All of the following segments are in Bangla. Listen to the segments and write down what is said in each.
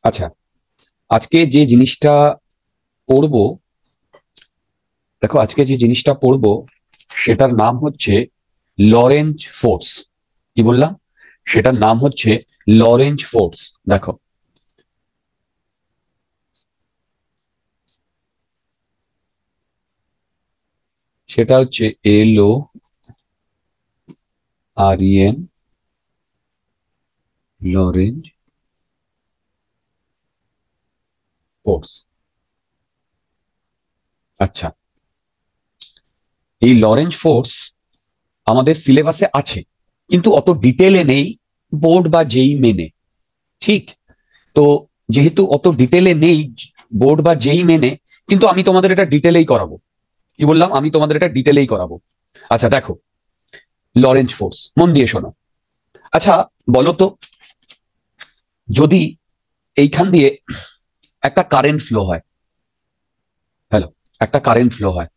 আচ্ছা, আজকে যে জিনিসটা পড়বো, দেখো আজকে যে জিনিসটা পড়বো সেটার নাম হচ্ছে লরেঞ্জ ফোর্স। কি বললাম? সেটার নাম হচ্ছে লরেঞ্জ ফোর্স। দেখো, সেটা হচ্ছে LOREN, লরেঞ্জ ফোর্স। আচ্ছা, এই লরেঞ্জ ফোর্স আমাদের সিলেবাসে আছে, কিন্তু অত ডিটেলে নেই বোর্ড বা যেই মেনে। ঠিক? তো যেহেতু অত ডিটেলে নেই বোর্ড বা যেই মেনে, কিন্তু আমি তোমাদের এটা ডিটেলেই করাবো। কি বললাম? আমি তোমাদের এটা ডিটেলেই করাবো। আচ্ছা দেখো, লরেঞ্জ ফোর্স মন দিয়ে শোনো। আচ্ছা বলো তো, যদি এইখান দিয়ে একটা কারেন্ট ফ্লো হয়, হ্যালো, একটা কারেন্ট ফ্লো হয়,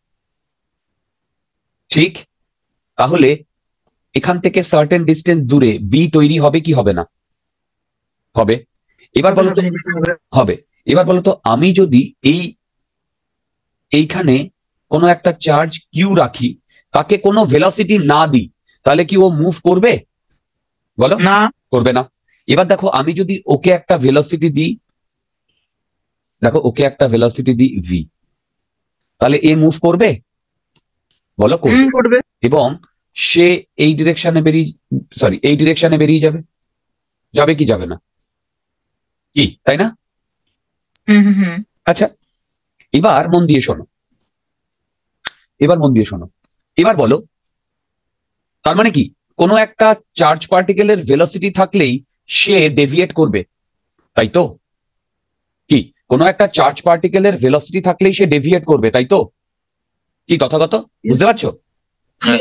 ঠিক? তাহলে এখান থেকে সার্টেন ডিস্টেন্স দূরে বি তৈরি হবে কি হবে না? হবে। এবার হবে বলো তো, হবে নিশ্চয়ই হবে। হবে। এবার বলো তো, আমি যদি এইখানে কোনো একটা চার্জ কিউ রাখি, তাকে কোনো ভেলোসিটি না দিই, তাহলে কি ও মুভ করবে? বলো। না। করবে না। এবার দেখো, আমি যদি ওকে একটা ভেলোসিটি দিই, দেখো ওকে একটা ভেলোসিটি দিই ভি, তাহলে এ মুভ করবে? বলো, করবে। করবে। এবং সে এই ডিরেকশনে বেরিয়ে, সরি, এই ডিরেকশনে বেরিয়ে যাবে। যাবে কি যাবে না? কি, তাই না? হুম হুম হুম। আচ্ছা, এবার মন দিয়ে শোনো, এবার মন দিয়ে শোনো। এবার বলো, তার মানে কি, কোনো একটা চার্জ পার্টিকেলের ভেলোসিটি থাকলেই সে ডেভিয়েট করবে, তাই তো? কি, কোনো একটা চার্জ পার্টিকেলের ভেলোসিটি থাকলেই সে ডেভিয়েট করবে, তাই তো? কি তথাগত? বুঝতে পারছো?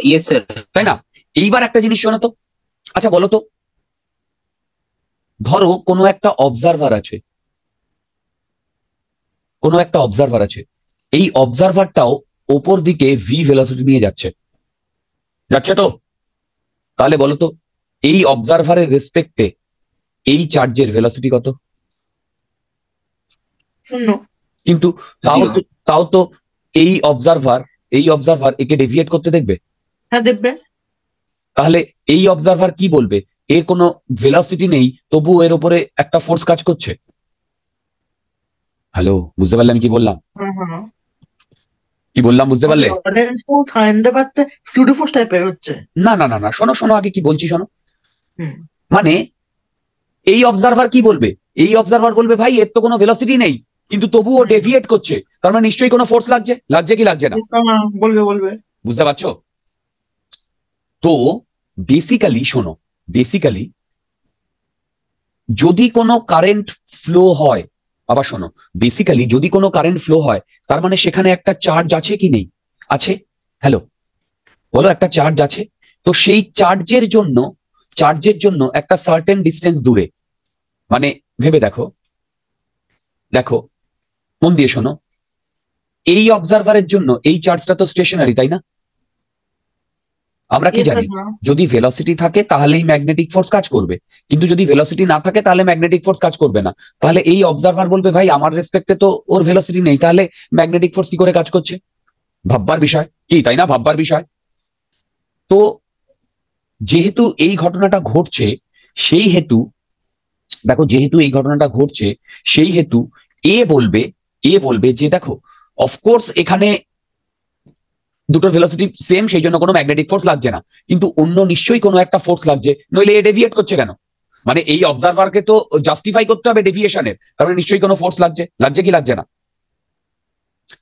Yes sir. তাই না? এইবার একটা জিনিস শোনো তো। আচ্ছা বলো তো, ধরো কোনো একটা অবজারভার আছে, কোনো একটা অবজারভার আছে, এই অবজারভারটাও ওপর দিকে ভি ভেলোসিটি নিয়ে যাচ্ছে, যাচ্ছে তো? তাহলে বলো তো, এই অবজারভারের রেসপেক্টে এই চার্জের ভেলোসিটি কত? শূন্য। কিন্তু তাও তো এই অবজারভার, এই অবজারভার একে ডেভিয়েট করতে দেখবে। হ্যাঁ দেখবে। তাহলে এই অবজারভার কি বলবে? এর কোনো ভেলোসিটি নেই, তবু এর উপরে একটা ফোর্স কাজ করছে। হ্যালো, বুঝতে পারলে আমি কি বললাম? হ্যাঁ হ্যাঁ হ্যাঁ। কি বললাম বুঝতে পারলে? লরেন্স ফোর্স হাইডেনবার্গটা সিউডো ফোর্স টাইপের হচ্ছে। না না না না, শোনো শোনো, আগে কি বলছি শোনো। হুম। মানে এই অবজারভার কি বলবে? এই অবজারভার বলবে, ভাই এর তো কোনো ভেলোসিটি নেই, কিন্তু তবুও হুম। ডেভিয়েট করছে, তার মানে নিশ্চয়ই কোনো ফোর্স লাগছে। লাগছে কি লাগছে না? বলবে বলবে। বুঝতে পারছো? তো বেসিক্যালি শোনো, বেসিক্যালি যদি কোনো কারেন্ট ফ্লো হয়, আবার শোনো, বেসিক্যালি যদি কোনো কারেন্ট ফ্লো হয়, তার মানে সেখানে একটা চার্জ আছে কি নেই? আছে। হ্যালো, বলো, একটা চার্জ আছে। তো সেই চার্জের জন্য একটা সার্টেন ডিস্টেন্স দূরে, মানে ভেবে দেখো, দেখো মন দিয়ে শোনো, এই অবজারভারের জন্য এই চার্জটা তো স্টেশনারি, তাই না? আমরা কি ইয়েস স্যার জানি, হ্যাঁ। যদি ভেলোসিটি থাকে তাহলেই ম্যাগনেটিক ফোর্স কাজ করবে, কিন্তু যদি ভেলোসিটি না থাকে তাহলে ম্যাগনেটিক ফোর্স কাজ করবে না। তাহলে এই অবজারভার বলবে, ভাই আমার রেসপেক্টে তো ওর ভেলোসিটি নেই, তাহলে ম্যাগনেটিক ফোর্স কি করে কাজ করছে? ভাববার বিষয়, কি তাই না? ভাববার বিষয়। তো যেহেতু এই ঘটনাটা ঘটছে, সেই হেতু, দেখো যেহেতু এই ঘটনাটা ঘটছে, সেই হেতু এ বলবে যে দেখো, অফকোর্স এখানে দুটোর ভেলোসিটি সেম, সেই জন্য কোনো ম্যাগনেটিক ফোর্স লাগছে না, কিন্তু অন্য নিশ্চয়ই কোনো একটা ফোর্স লাগছে, নইলে এ ডেভিয়েট করছে কেন? মানে এই অবজারভারকে তো জাস্টিফাই করতে হবে ডেভিয়েশনের, তার মানে নিশ্চয়ই কোনো ফোর্স লাগছে। লাগছে কি লাগছে না?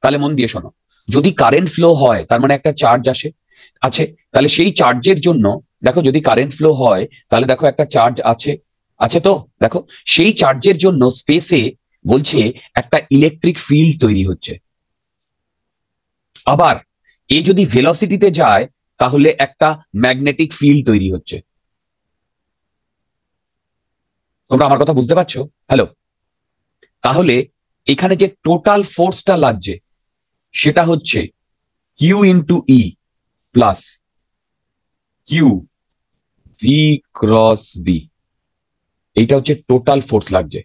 তাহলে মন দিয়ে শোনো, যদি কারেন্ট ফ্লো হয় তার মানে একটা চার্জ আছে, তাহলে সেই চার্জের জন্য, দেখো যদি কারেন্ট ফ্লো হয় তাহলে দেখো একটা চার্জ আছে, আছে তো? দেখো সেই চার্জের জন্য স্পেসে বলছে একটা ইলেকট্রিক ফিল্ড তৈরি হচ্ছে। আবার এ যদি ভেলোসিটিতে যায় তাহলে একটা ম্যাগনেটিক ফিল্ড তৈরি হচ্ছে। তোমরা আমার কথা বুঝতে পারছো? হ্যালো, তাহলে এখানে যে টোটাল ফোর্সটা লাগছে সেটা হচ্ছে Q into E plus Q V cross B. এইটা হচ্ছে টোটাল ফোর্স লাগছে।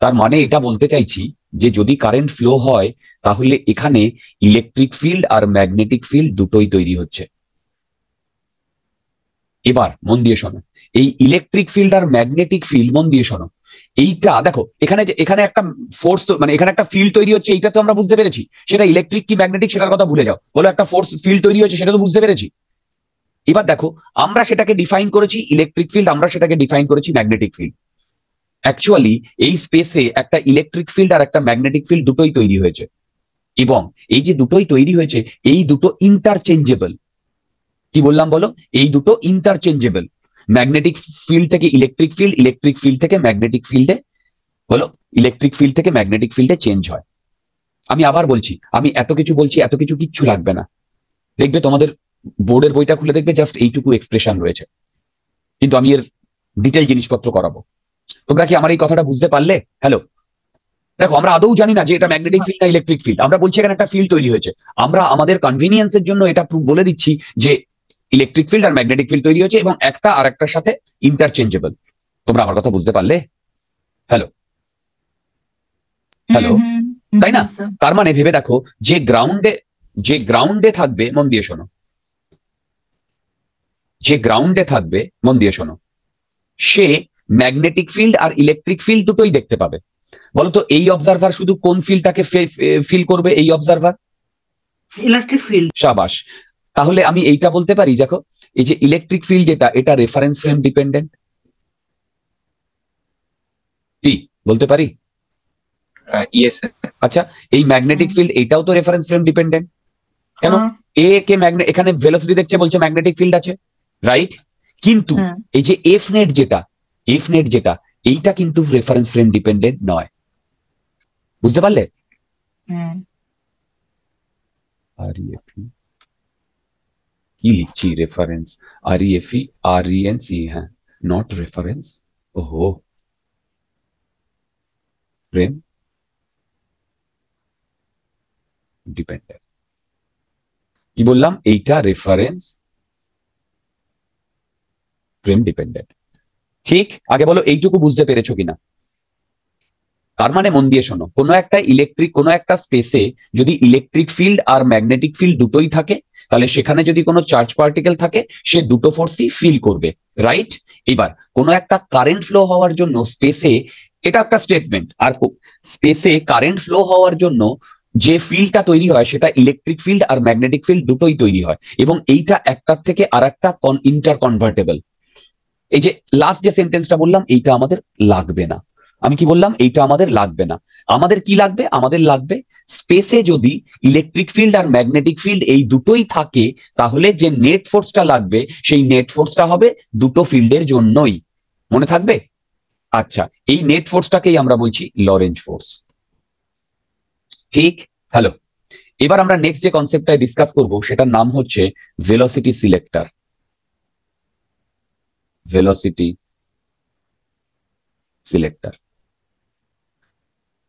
তার মানে এটা বলতে চাইছি যে যদি কারেন্ট ফ্লো হয় তাহলে এখানে ইলেকট্রিক ফিল্ড আর ম্যাগনেটিক ফিল্ড দুটোই তৈরি হচ্ছে। এবার মন দিয়ে শোনো, এই ইলেকট্রিক ফিল্ড আর ম্যাগনেটিক ফিল্ড, মন দিয়ে শোনো, এইটা দেখো এখানে যে এখানে একটা ফোর্স, মানে এখানে একটা ফিল্ড তৈরি হচ্ছে, এইটা তো আমরা বুঝতে পেরেছি। সেটা ইলেকট্রিক কি ম্যাগনেটিক সেটার কথা ভুলে যাও, বলো একটা ফোর্স ফিল্ড তৈরি হচ্ছে, সেটা তো বুঝতে পেরেছি। এবার দেখো আমরা সেটাকে ডিফাইন করেছি ইলেকট্রিক ফিল্ড, আমরা সেটাকে ডিফাইন করেছি ম্যাগনেটিক ফিল্ড। অ্যাকচুয়ালি এই স্পেসে একটা ইলেকট্রিক ফিল্ড আর একটা ম্যাগনেটিক ফিল্ড দুটোই তৈরি হয়েছে, এবং এই যে দুটোই তৈরি হয়েছে এই দুটো ইন্টারচেঞ্জেবল। কি বললাম বলো? এই দুটো ইন্টারচেঞ্জেবল। ম্যাগনেটিক ফিল্ড থেকে ইলেকট্রিক ফিল্ড, ইলেকট্রিক ফিল্ড থেকে ম্যাগনেটিক ফিল্ডে, বলো, ইলেকট্রিক ফিল্ড থেকে ম্যাগনেটিক ফিল্ডে চেঞ্জ হয়। আমি আবার বলছি, আমি এত কিছু বলছি, এত কিছু কিচ্ছু লাগবে না। দেখবে তোমাদের বোর্ডের বইটা খুলে দেখবে জাস্ট এইটুকু এক্সপ্রেশন রয়েছে, কিন্তু আমি এর ডিটেল জিনিসপত্র করাবো। তোমরা কি আমার এই কথাটা বুঝতে পারলে? হ্যালো, দেখো আমরা আদৌ জানি না যে এটা ম্যাগনেটিক ফিল্ড না ইলেকট্রিক ফিল্ড, আমরা বলছি এখানে একটা ফিল্ড তৈরি হয়েছে। আমরা আমাদের কনভিনিয়েন্সের জন্য এটা বলে দিচ্ছি যে ইলেকট্রিক ফিল্ড আর ম্যাগনেটিক ফিল্ড তৈরি হয়েছে এবং একটা আর একটার সাথে ইন্টারচেঞ্জেবল। তোমরা আমার কথা বুঝতে পারলে? হ্যালো হ্যালো, তাই না? তার মানে ভেবে দেখো, যে গ্রাউন্ডে থাকবে, মন দিয়ে শোনো, যে গ্রাউন্ডে থাকবে, মন দিয়ে শোনো, সে ম্যাগনেটিক ফিল্ড আর ইলেকট্রিক ফিল্ড দুটোই দেখতে পাবে। বলতো এই অবজারভার শুধু কোন ফিল্ডটাকে ফিল করবে? এই অবজারভার ইলেকট্রিক ফিল্ড। শাবাশ। তাহলে আমি এইটা বলতে পারি, দেখো এই যে ইলেকট্রিক ফিল্ড যেটা, এটা রেফারেন্স ফ্রেম ডিপেন্ডেন্ট। কি বলতে পারি? ইয়েস। আচ্ছা, এই ম্যাগনেটিক ফিল্ড এটাও তো রেফারেন্স ফ্রেম ডিপেন্ডেন্ট। কেন? এ কে এখানে ভেলোসিটি দেখছে, বলছে ম্যাগনেটিক ফিল্ড আছে, রাইট? কিন্তু এই যে এফ নেট যেটা এইটা কিন্তু রেফারেন্স ফ্রেম ডিপেন্ডেন্ট নয়। বুঝতে পারলে? কি লিখছি? রেফারেন্স, REFE হ্যাঁ, নট রেফারেন্স। ওহো, ফ্রেম ডিপেন্ডেন্ট। কি বললাম? এইটা রেফারেন্স ফ্রেম ডিপেন্ডেন্ট। ঠিক? আগে বলো এইটুকু বুঝতে পেরেছো কিনা? তার মানে মন দিয়ে শোনো, কোনো একটা স্পেসে যদি ইলেকট্রিক ফিল্ড আর ম্যাগনেটিক ফিল্ড দুটোই থাকে, তাহলে সেখানে যদি কোনো চার্জ পার্টিকেল থাকে সে দুটো ফোর্সই ফিল করবে, রাইট? এবার কোনো একটা কারেন্ট ফ্লো হওয়ার জন্য স্পেসে, এটা একটা স্টেটমেন্ট, আর স্পেসে কারেন্ট ফ্লো হওয়ার জন্য যে ফিল্ডটা তৈরি হয় সেটা ইলেকট্রিক ফিল্ড আর ম্যাগনেটিক ফিল্ড দুটোই তৈরি হয়, এবং এইটা একটার থেকে আর একটা ইন্টার কনভার্টেবল। এই যে লাস্ট যে সেন্টেন্সটা বললাম, এইটা আমাদের লাগবে না। আমি কি বললাম? এইটা আমাদের লাগবে না। আমাদের কি লাগবে? আমাদের লাগবে স্পেসে যদি ইলেকট্রিক ফিল্ড আর ম্যাগনেটিক ফিল্ড এই দুটোই থাকে, তাহলে যে নেট ফোর্সটা লাগবে সেই নেট ফোর্সটা হবে দুটো ফিল্ডের জন্যই। মনে থাকবে? আচ্ছা, এই নেট ফোর্সটাকেই আমরা বলছি লরেঞ্জ ফোর্স। ঠিক? হ্যালো, এবার আমরা নেক্সট যে কনসেপ্টটা ডিসকাস করব সেটার নাম হচ্ছে ভেলোসিটি সিলেক্টর। Velocity selector.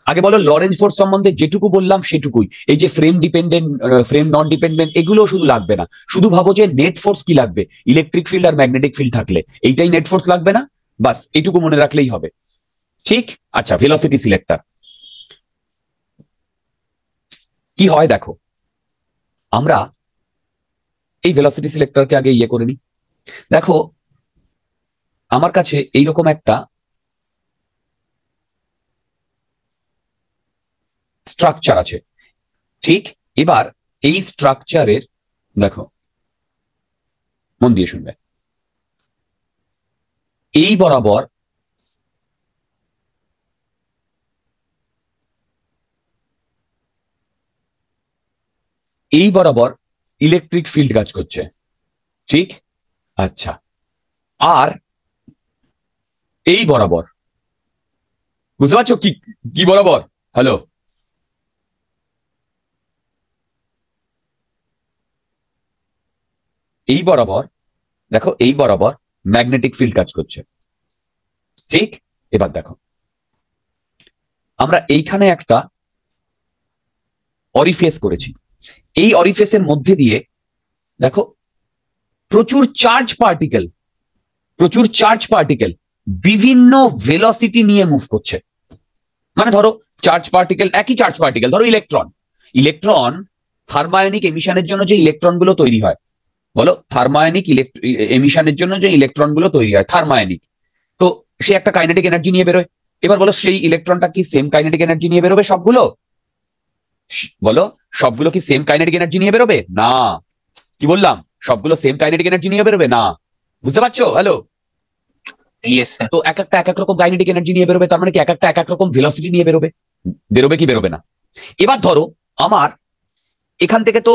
আগে বলো, লরেঞ্জ ফোর্স সম্বন্ধে যেটুকু বললাম সেটুকুই। এই যে ফ্রেম ডিপেন্ডেন্ট, ফ্রেম নন ডিপেন্ডেন্ট, এগুলো শুধু লাগবে না। শুধু ভাবো যে নেট ফোর্স কি লাগবে, ইলেকট্রিক ফিল্ড আর ম্যাগনেটিক ফিল্ড থাকলে এইটাই নেট ফোর্স লাগবে না, বাস এইটুকু মনে রাখলেই হবে। ঠিক? আচ্ছা, ভেলোসিটি সিলেক্টর কি হয় দেখো, আমরা এই ভেলোসিটি সিলেক্টরকে আগে ইয়ে করে নিই। দেখো আমার কাছে এইরকম একটা স্ট্রাকচার আছে, ঠিক? এবার এই স্ট্রাকচারের, দেখো মন দিয়ে শুনবে, এই বরাবর ইলেকট্রিক ফিল্ড কাজ করছে, ঠিক? আচ্ছা, আর এই বরাবর, বুঝতে পারছো কি কি বরাবর? হ্যালো, এই বরাবর, দেখো এই বরাবর ম্যাগনেটিক ফিল্ড কাজ করছে, ঠিক? এবার দেখো আমরা এইখানে একটা অরিফেস করেছি, এই অরিফেসের মধ্যে দিয়ে দেখো প্রচুর চার্জ পার্টিকেল বিভিন্ন ভেলোসিটি নিয়ে মুভ করছে। মানে ধরো চার্জ পার্টিকেল, একই চার্জ পার্টিকেল, ধরো ইলেকট্রন। ইলেকট্রন থার্মায়নিক এমিশনের জন্য যে ইলেকট্রন গুলো তৈরি হয়, বলো থার্মায়নিক এমিশনের জন্য যে ইলেকট্রন গুলো তৈরি হয় থার্মায়নিক, তো সে একটা কাইনেটিক এনার্জি নিয়ে বেরোয়। এবার বলো সেই ইলেকট্রনটা কি সেম কাইনেটিক এনার্জি নিয়ে বেরোবে সবগুলো? বলো সবগুলো কি সেম কাইনেটিক এনার্জি নিয়ে বেরোবে? না। কি বললাম? সবগুলো সেম কাইনেটিক এনার্জি নিয়ে বেরোবে না। বুঝতে পারছো? হ্যালো। Yes, sir. তো এক একটা এক এক রকম কাইনেটিক এনার্জি নিয়ে বেরোবে, তার মানে কি এক একটা এক এক রকম ভেলোসিটি নিয়ে বেরোবে। বেরোবে কি বেরোবে না? এবার ধরো আমার এখান থেকে তো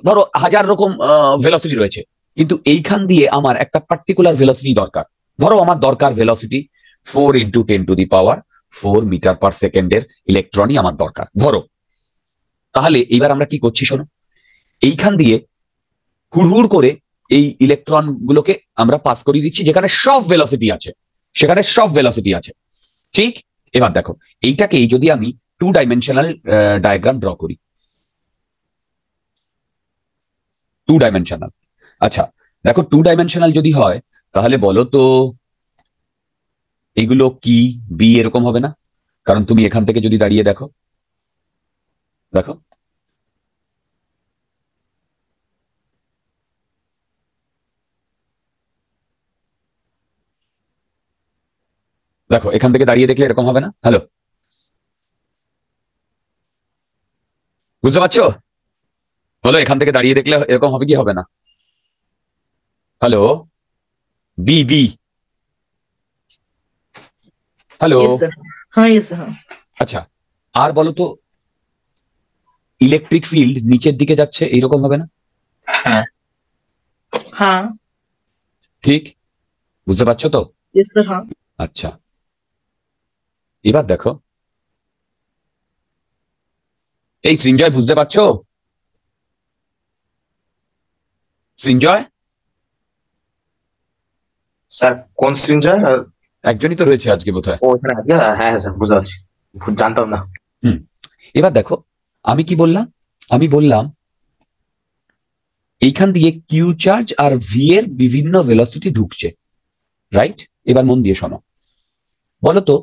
ধরো 1000 রকম ভেলোসিটি রয়েছে, কিন্তু এইখান দিয়ে আমার একটা পার্টিকুলার ভেলোসিটি দরকার। ধরো আমার দরকার ভেলোসিটি 4 × 10⁴ মিটার পার সেকেন্ডের ইলেকট্রনই আমার দরকার ধরো। তাহলে এইবার আমরা কি করছি শোনো, এইখান দিয়ে হুড়হুড় করে এই ইলেকট্রন গুলোকে আমরা পাস করিয়ে দিচ্ছি যেখানে সব ভেলোসিটি আছে, সেখানে সব ভেলোসিটি আছে। ঠিক? এবার দেখো এইটাকেই যদি আমি 2 ডাইমেনশনাল ডায়াগ্রাম ড্র করি, 2 ডাইমেনশনাল। আচ্ছা দেখো 2 ডাইমেনশনাল যদি হয় তাহলে বলো তো এইগুলো কি বি এরকম হবে না? কারণ তুমি এখান থেকে যদি দাঁড়িয়ে দেখো, দেখো দেখো এখান থেকে দাঁড়িয়ে দেখলে এরকম হবে না? হ্যালো, বুঝতে পারছো? বলো এখান থেকে দাঁড়িয়ে দেখলে এরকম হবে কি হবে না? Hello, B B, hello. Yes, sir. हाँ, yes, sir. हाँ. আচ্ছা আর বলো তো ইলেকট্রিক ফিল্ড নিচের দিকে যাচ্ছে এইরকম হবে না? হ্যাঁ। हाँ. ঠিক? বুঝতে পারছো তো? Yes, sir. हाँ. আচ্ছা এবার দেখো, এই সৃঞ্জয় বুঝতে পারছো? সৃঞ্জয়, স্যার কোন সৃঞ্জয়? একজনই তো রয়েছে আজকে বোধহয়। ও এখানে আছে? হ্যাঁ স্যার, বুঝতে পারছি, জানতাম না। এবার দেখো আমি কি বললাম, আমি বললাম এইখান দিয়ে কিউ চার্জ আর ভি এর বিভিন্ন ভেলোসিটি ঢুকছে, রাইট? এবার মন দিয়ে শোনো, বলতো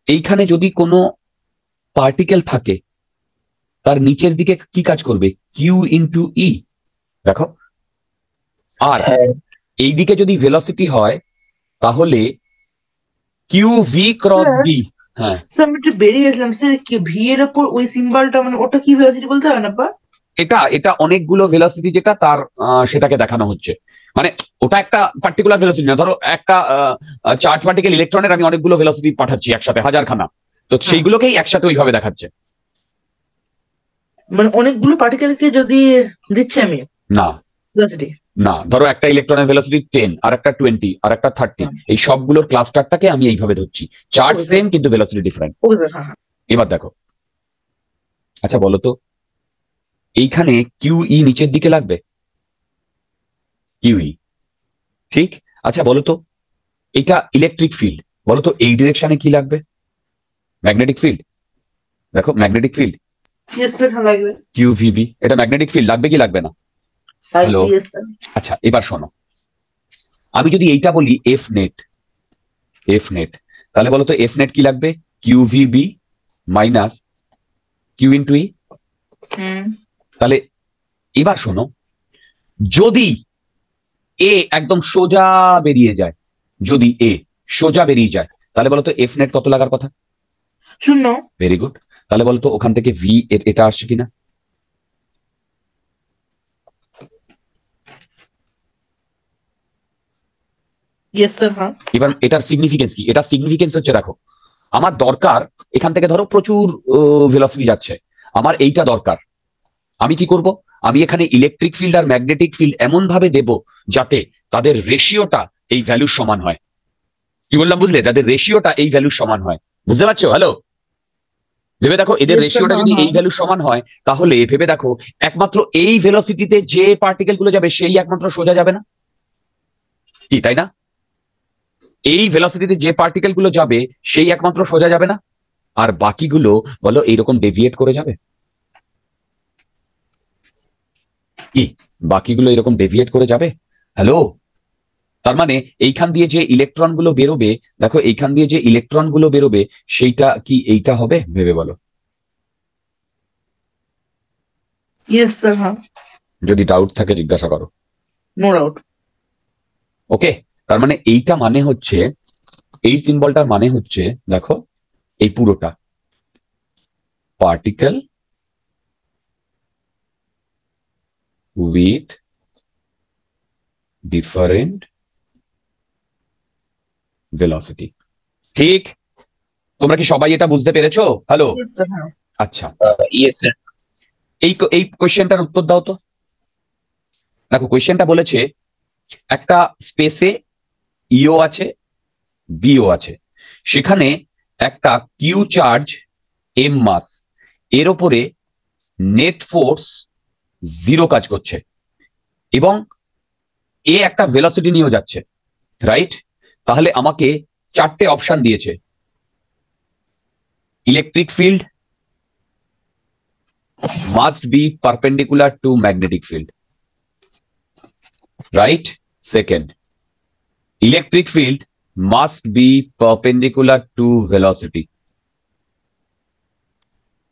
এইখানে যদি কোনো পার্টিকেল থাকে তার নিচের দিকে কি কাজ করবে? Q into E. দেখো আর এই দিকে যদি ভেলোসিটি হয় তাহলে q V cross Sir, B. হ্যাঁ স্যার আমি একটু বেরিয়ে গেছিলাম স্যার, কি ভি এর উপর ওই সিম্বলটা মানে ওটা কি ভেলোসিটি বলতে হবে না পা? এটা এটা অনেকগুলো ভেলোসিটি যেটা তার সেটাকে দেখানো হচ্ছে, মানে ওটা একটা পার্টিকুলার ভেলোসিটি না। ধরো একটা চার্জ পার্টিকেল ইলেকট্রনের আমি অনেকগুলো ভেলোসিটি পাঠাচ্ছি একসাথে, 1000খানা, তো সেইগুলোকেই একসাথে ওইভাবে দেখাচ্ছে। মানে অনেকগুলো পার্টিকেলকে যদি দিচ্ছি আমি না ভেলোসিটি। না, ধরো একটা ইলেকট্রনের ভেলোসিটি 10, আর একটা 20, আর একটা 30, এই সবগুলোর ক্লাস্টারটাকে আমি এইভাবে ধরছি, চার্জ সেম কিন্তু ভেলোসিটি ডিফারেন্ট। ওকে স্যার, হ্যাঁ হ্যাঁ। এবার দেখো, আচ্ছা বলো তো এইখানে কিউ ই নিচের দিকে লাগবে, কিউ ই, ঠিক? আচ্ছা বলো তো এটা ইলেকট্রিক ফিল্ড, বলো তো এই ডিরেকশনে কি লাগবে? Magnetic field. দেখো ম্যাগনেটিক ফিল্ড ইয়েস স্যার, হ্যাঁ লাগবে। কিউ ভিবি, এটা ম্যাগনেটিক ফিল্ড লাগবে কি লাগবে না? হ্যালো। Yes sir. আচ্ছা এবার শোনো, আমি যদি এইটা বলি এফ নেট, এফ নেট, তাহলে বলো তো এফ নেট কি লাগবে? Q VB minus Q into E. তাহলে এবার শোনো, যদি এ একদম সোজা বেরিয়ে যায়, যদি এ সোজা বেরিয়ে যায় তাহলে বলতো এফ নেট কত লাগার কথা? 0। Very good. তাহলে বলতো ওখান থেকে ভি এটা আসছে কিনা? ইয়েস স্যার, হ্যাঁ। এবার এটার সিগনিফিকেন্স কি? এটা সিগনিফিকেন্স হচ্ছে দেখো আমার দরকার এখান থেকে ধরো প্রচুর ভেলোসিটি যাচ্ছে, আমার এইটা দরকার। আমি কি করব? আমি এখানে ইলেকট্রিক ফিল্ড আর ম্যাগনেটিক ফিল্ড এমন ভাবে দেব যাতে তাদের রেশিওটা এই ভ্যালুর সমান হয়। কি বললাম বুঝলে? তাদের রেশিওটা এই ভ্যালুর সমান হয়। বুঝতে পারছো? হ্যালো, ভেবে দেখো এদের Yes, sir, রেশিওটা হ্যাঁ, যদি হ্যাঁ। এই ভ্যালুর সমান হয় তাহলে ভেবে দেখো একমাত্র এই ভেলোসিটিতে যে পার্টিকেল গুলো যাবে সেই একমাত্র সোজা যাবে না কি, তাই না? এই ভেলোসিটিতে যে পার্টিকেল গুলো যাবে সেই একমাত্র সোজা যাবে না, আর বাকিগুলো বলো এইরকম ডেভিয়েট করে যাবে কি? বাকিগুলো এরকম ডেভিয়েট করে যাবে। হ্যালো, তার মানে এইখান দিয়ে যে ইলেকট্রন গুলো বেরোবে, দেখো এইখান দিয়ে যে ইলেকট্রন গুলো বেরোবে সেইটা কি এইটা হবে ভেবে বলো। ইয়েস স্যার, হ্যাঁ, যদি ডাউট থাকে জিজ্ঞাসা করো। No doubt. ওকে, তার মানে এইটা মানে হচ্ছে, এই সিম্বলটার মানে হচ্ছে দেখো এই পুরোটা পার্টিকেল উইথ ডিফারেন্ট ভেলোসিটি। ঠিক, তোমরা কি সবাই এটা বুঝতে পেরেছো? হ্যালো, ইয়েস স্যার, হ্যাঁ। আচ্ছা, ইয়েস স্যার। এই কোয়েশ্চেনটার উত্তর দাও তো। দেখো কোয়েশ্চেনটা বলেছে একটা স্পেসে ইও আছে, বিও আছে, সেখানে একটা কিউ চার্জ এম মাস, এর ওপরে নেট ফোর্স 0 কাজ করছে এবং এ একটা ভেলোসিটি নিয়ে যাচ্ছে, রাইট? তাহলে আমাকে 4টে অপশন দিয়েছে। Electric field must be perpendicular to magnetic field, right? Second, electric field must be perpendicular to velocity.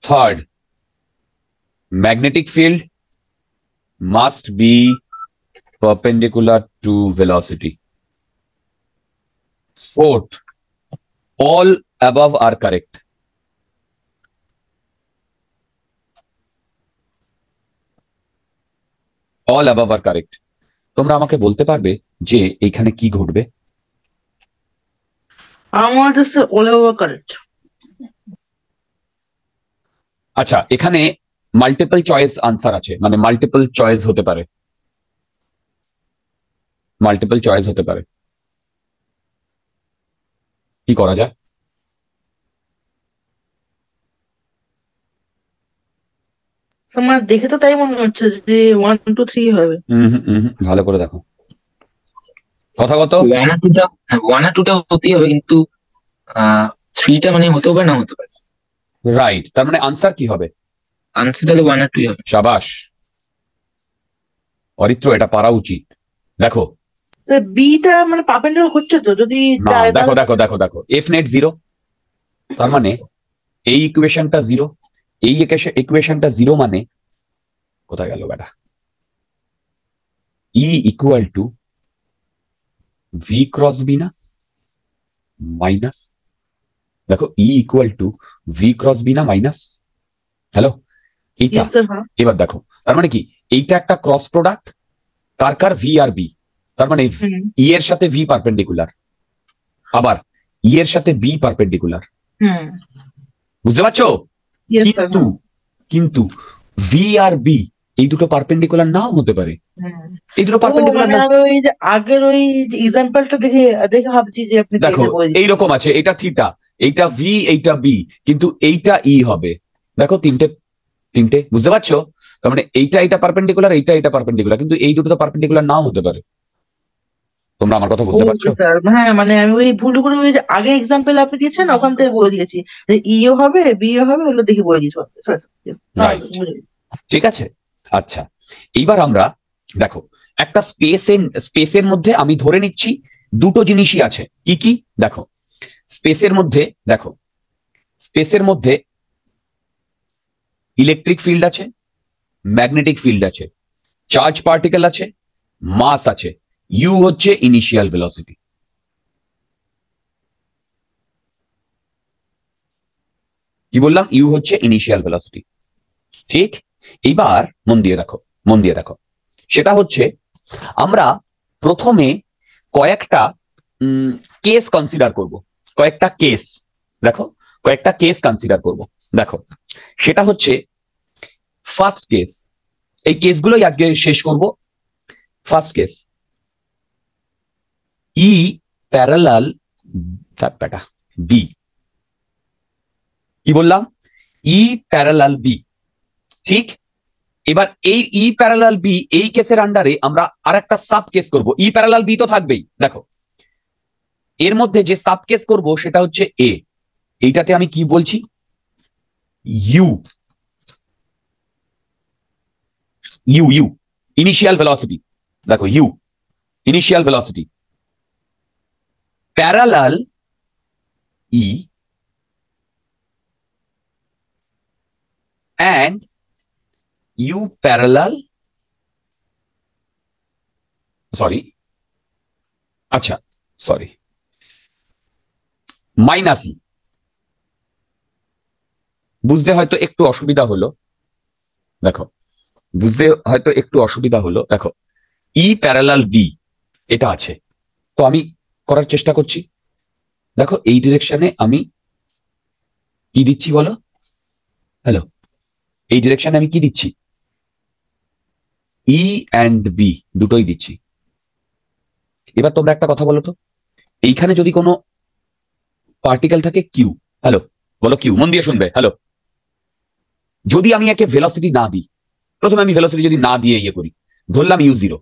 Third, magnetic field must be perpendicular to velocity. Fourth, all above are correct. All above are correct. তোমরা আমাকে বলতে পারবে যে এইখানে কি ঘটবে? আমার তো স্যার অল ওভার কারেক্ট। আচ্ছা, এখানে মাল্টিপল চয়েস আনসার আছে, মানে মাল্টিপল চয়েস হতে পারে, মাল্টিপল চয়েস হতে পারে। কি করা যায়? আমার দেখে তো তাই মনে হচ্ছে যে 1 2 3 হবে। ভালো করে দেখো কথাগত। 1 আর 2টা, 1 আর 2টা হতেই হবে, কিন্তু 3টা মানে হতেও পারে না হতে পারে। রাইট, তার মানে আনসার কি হবে? আনসার তাহলে 1 আর 2 হবে। শাবাশ অরিত্র, এটা পারা উচিত। দেখো স্যার বিটা মানে পার্পেন্ডিকুলার হচ্ছে তো, যদি না, যায় দেখো তাহলে- দেখো দেখো দেখো এফ নেট 0, তার মানে এই ইকুয়েশনটা 0, এই ইকুয়েশনটা 0 মানে কোথায় গেল বেটা? E equal to v cross B না, মাইনাস, দেখো E equal to v cross B না মাইনাস। হ্যালো, এইটা Yes, sir, হ্যাঁ। এবার দেখো, তার মানে কি এইটা একটা ক্রস প্রোডাক্ট কার কার, ভি আর বি, তার মানে হুম, ই এর সাথে ভি পারপেন্ডিকুলার, আবার ই এর সাথে বি পারপেন্ডিকুলার। হুম, বুঝতে পারছো? yes, sir, কিন্তু কিন্তু ভি আর বি এই দুটো পারপেন্ডিকুলার নাও হতে পারে, হুম। এই দুটো ও, পারপেন্ডিকুলার মানে না। আমি ওই যে আগের ওই যে এক্সাম্পলটা দেখে দেখে ভাবছি যে আপনি দেখো দেখে বলে দিচ্ছেন। এইরকম আছে, এটা থিটা, এইটা ভি, এইটা বি, কিন্তু এইটা ই হবে। দেখো তিনটে তিনটে, বুঝতে পারছো? তার মানে এইটা এটা পারপেন্ডিকুলার, এইটা এটা পারপেন্ডিকুলার, কিন্তু এই দুটো তো পারপেন্ডিকুলার নাও হতে পারে। তোমরা আমার কথা বুঝতে পারছো? ওকে স্যার, হ্যাঁ, মানে আমি ওই ভুল করে ওই যে আগে এক্সাম্পল আপনি দিয়েছেন ওখান থেকে বলে দিয়েছি যে ইও হবে বিও হবে, ওগুলো দেখে বলে দিয়েছি স্যার। Right. ঠিক আছে, আচ্ছা, এইবার আমরা দেখো একটা স্পেসের মধ্যে আমি ধরে নিচ্ছি দুটো জিনিসই আছে। কি কি? দেখো স্পেসের মধ্যে, দেখো স্পেসের মধ্যে ইলেকট্রিক ফিল্ড আছে, ম্যাগনেটিক ফিল্ড আছে, চার্জ পার্টিকেল আছে, মাস আছে, ইউ হচ্ছে ইনিশিয়াল ভেলোসিটি। কি বললাম? ইউ হচ্ছে ইনিশিয়াল ভেলোসিটি। ঠিক, এইবার মন দিয়ে দেখো, মন দিয়ে দেখো, সেটা হচ্ছে আমরা প্রথমে কয়েকটা কেস কনসিডার করব, কয়েকটা কেস, দেখো কয়েকটা কেস কনসিডার করব। দেখো সেটা হচ্ছে ফার্স্ট কেস, এই কেসগুলোই আজকে শেষ করব। ফার্স্ট কেস, ই প্যারালাল বি। কি বললাম? ই প্যারালাল বি। ঠিক, এবার এই ই প্যারালাল বি, এই কেসের আন্ডারে আমরা আর একটা সাব কেস করবো। ই প্যারালাল বি তো থাকবেই, দেখো এর মধ্যে যে সাব কেস করবো সেটা হচ্ছে এ, এইটাতে আমি কি বলছি? U, U U initial velocity. দেখো U initial velocity, parallel E and u parallel, sorry, আচ্ছা সরি, মাইনাস ই। বুঝতে হয়তো একটু অসুবিধা হলো, দেখো বুঝতে হয়তো একটু অসুবিধা হলো, দেখো ই প্যারালাল ডি এটা আছে, তো আমি করার চেষ্টা করছি। দেখো এই ডিরেকশনে আমি কি দিচ্ছি বলো, হ্যালো, এই ডিরেকশনে আমি কি দিচ্ছি, ই অ্যান্ড বি দুটোই দিচ্ছি। এবার তোমরা একটা কথা বলো তো, এইখানে যদি কোনো পার্টিকেল থাকে কিউ, হ্যালো বলো কিউ, মন দিয়ে শুনবে, হ্যালো, যদি আমি একে ভেলোসিটি না দিই, প্রথমে আমি ভেলোসিটি যদি না দিয়ে ইয়ে করি, ধরলাম ইউ জিরো,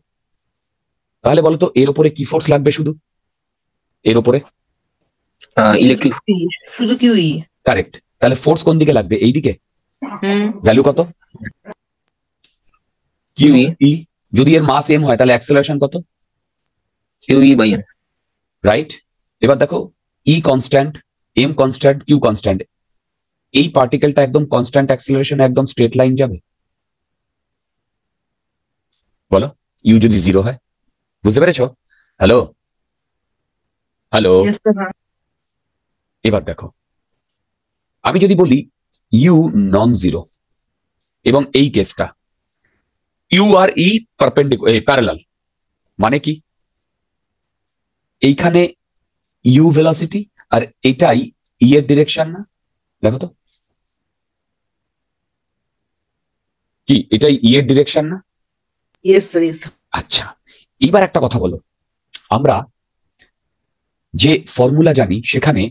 তাহলে বলো তো এর উপরে কি ফোর্স লাগবে, শুধু এর উপরে ইলেকট্রিক। শুধু কিউই। কারেক্ট, তাহলে ফোর্স কোন দিকে লাগবে, এই দিকে। ভ্যালু কত, কিউ ই। যদি এর মাস এম হয় তাহলে অ্যাক্সেলারেশন কত, QE/m। রাইট। এবার দেখো E constant, M constant, Q constant, এই পার্টিকেলটা একদম কনস্ট্যান্ট অ্যাক্সেলারেশন একদম স্ট্রেট লাইন যাবে, বলো ইউ যদি জিরো হয়। বুঝতে পেরেছো, হ্যালো হ্যালো। Yes, sir, হ্যাঁ। এবার দেখো আমি যদি বলি ইউ নন জিরো, এবং এই কেসটা ইউ আর ই পারপেন্ডিকুলার প্যারালাল, মানে কি, এইখানে ইউ ভেলোসিটি আর এটাই ই এর ডিরেকশন না, দেখো তো কি, এটাই ই এর ডিরেকশন না। Yes, sir, yes, sir. আচ্ছা এইবার একটা কথা বলো, আমরা যে ফর্মুলা জানি সেখানে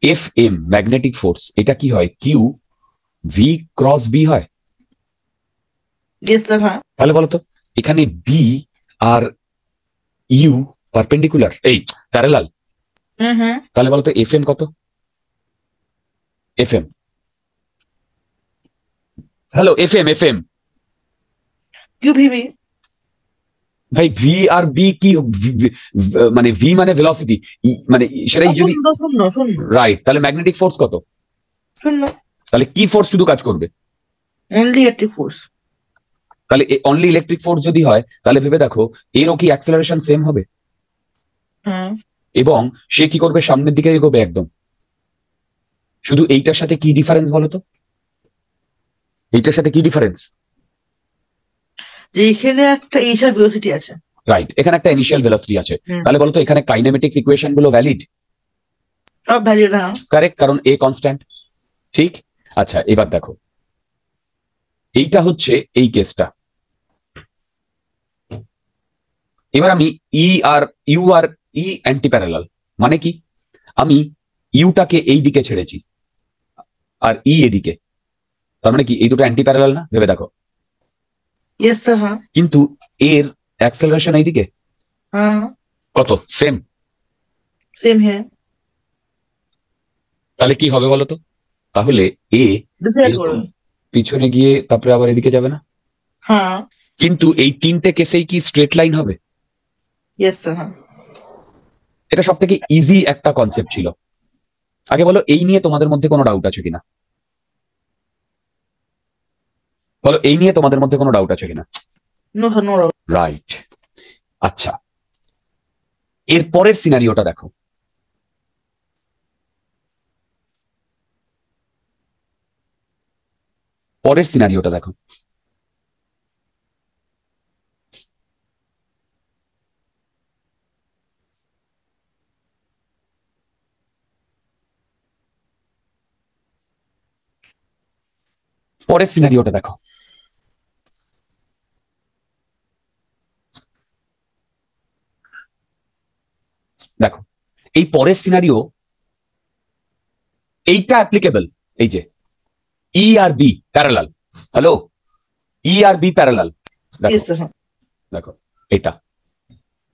এফ এম ম্যাগনেটিক ফোর্স, এটা কি হয়, কিউ ভি ক্রস বি হয়। Yes, sir, হ্যাঁ। তাহলে বলতো এখানে বি আর ইউ পারপেন্ডিকুলার, এই প্যারালাল, হুম। তাহলে বলতো এফ এম কত, F M, hello F M, F M q v v. ভাই ভি আর বি কি, মানে ভি মানে ভেলোসিটি, মানে সেটাই যদি শূন্য। রাইট, তাহলে ম্যাগনেটিক ফোর্স কত, শূন্য। তাহলে কি ফোর্স শুধু কাজ করবে, অনলি ইলেকট্রিক ফোর্স। তাহলে অনলি ইলেকট্রিক ফোর্স যদি হয় তাহলে ভেবে দেখো এরও কি অ্যাক্সেলারেশন সেম হবে, হ্যাঁ। এবং সে কি করবে, সামনের দিকে এগোবে একদম। শুধু এইটার সাথে কি ডিফারেন্স বলো তো, এইটার সাথে কি ডিফারেন্স, যে এখানে একটা এইসব ভেলোসিটি আছে। রাইট, এখানে একটা ইনিশিয়াল ভেলোসিটি আছে, তাহলে বলতো এখানে কাইনেমেটিক্স ইকুয়েশন গুলো ভ্যালিড, সব ভ্যালিড, হ্যাঁ। কারেক্ট, কারণ এ কনস্ট্যান্ট, ঠিক। আচ্ছা এবার দেখো এইটা হচ্ছে এই কেসটা, এবার আমি ই আর ইউ আর ই অ্যান্টি প্যারালাল, মানে কি, আমি ইউটাকে এই দিকে ছেড়েছি আর ই এদিকে, তার মানে কি এই দুটো অ্যান্টি প্যারালাল না, ভেবে দেখো। ইয়েস স্যার, হ্যাঁ। কিন্তু এর অ্যাক্সেলারেশন এইদিকে হ্যাঁ, কত, সেম, সেম হ্যাঁ। তাহলে কি হবে বলতো, তাহলে এ ডিসাইড করো। পিছনে গিয়ে তারপরে আবার এদিকে যাবে না, হ্যাঁ। কিন্তু এই তিনটে কেসেই কি স্ট্রেট লাইন হবে, ইয়েস স্যার, হ্যাঁ। এটা সব থেকে ইজি একটা কনসেপ্ট ছিল। আগে বলো এই নিয়ে তোমাদের মধ্যে কোনো ডাউট আছে কিনা, বলো এই নিয়ে তোমাদের মধ্যে কোনো ডাউট আছে কিনা। No sir, no doubt. Right. আচ্ছা এর পরের সিনারিওটা দেখো, পরের সিনারিওটা দেখো, পরের সিনারিওটা দেখো, দেখো এই পরের সিনারিও, এইটা অ্যাপ্লিকেবল, এই যে ই আর বি প্যারালাল, হ্যালো, ই আর বি প্যারালাল, ইয়েস স্যার, হ্যাঁ। দেখো এটা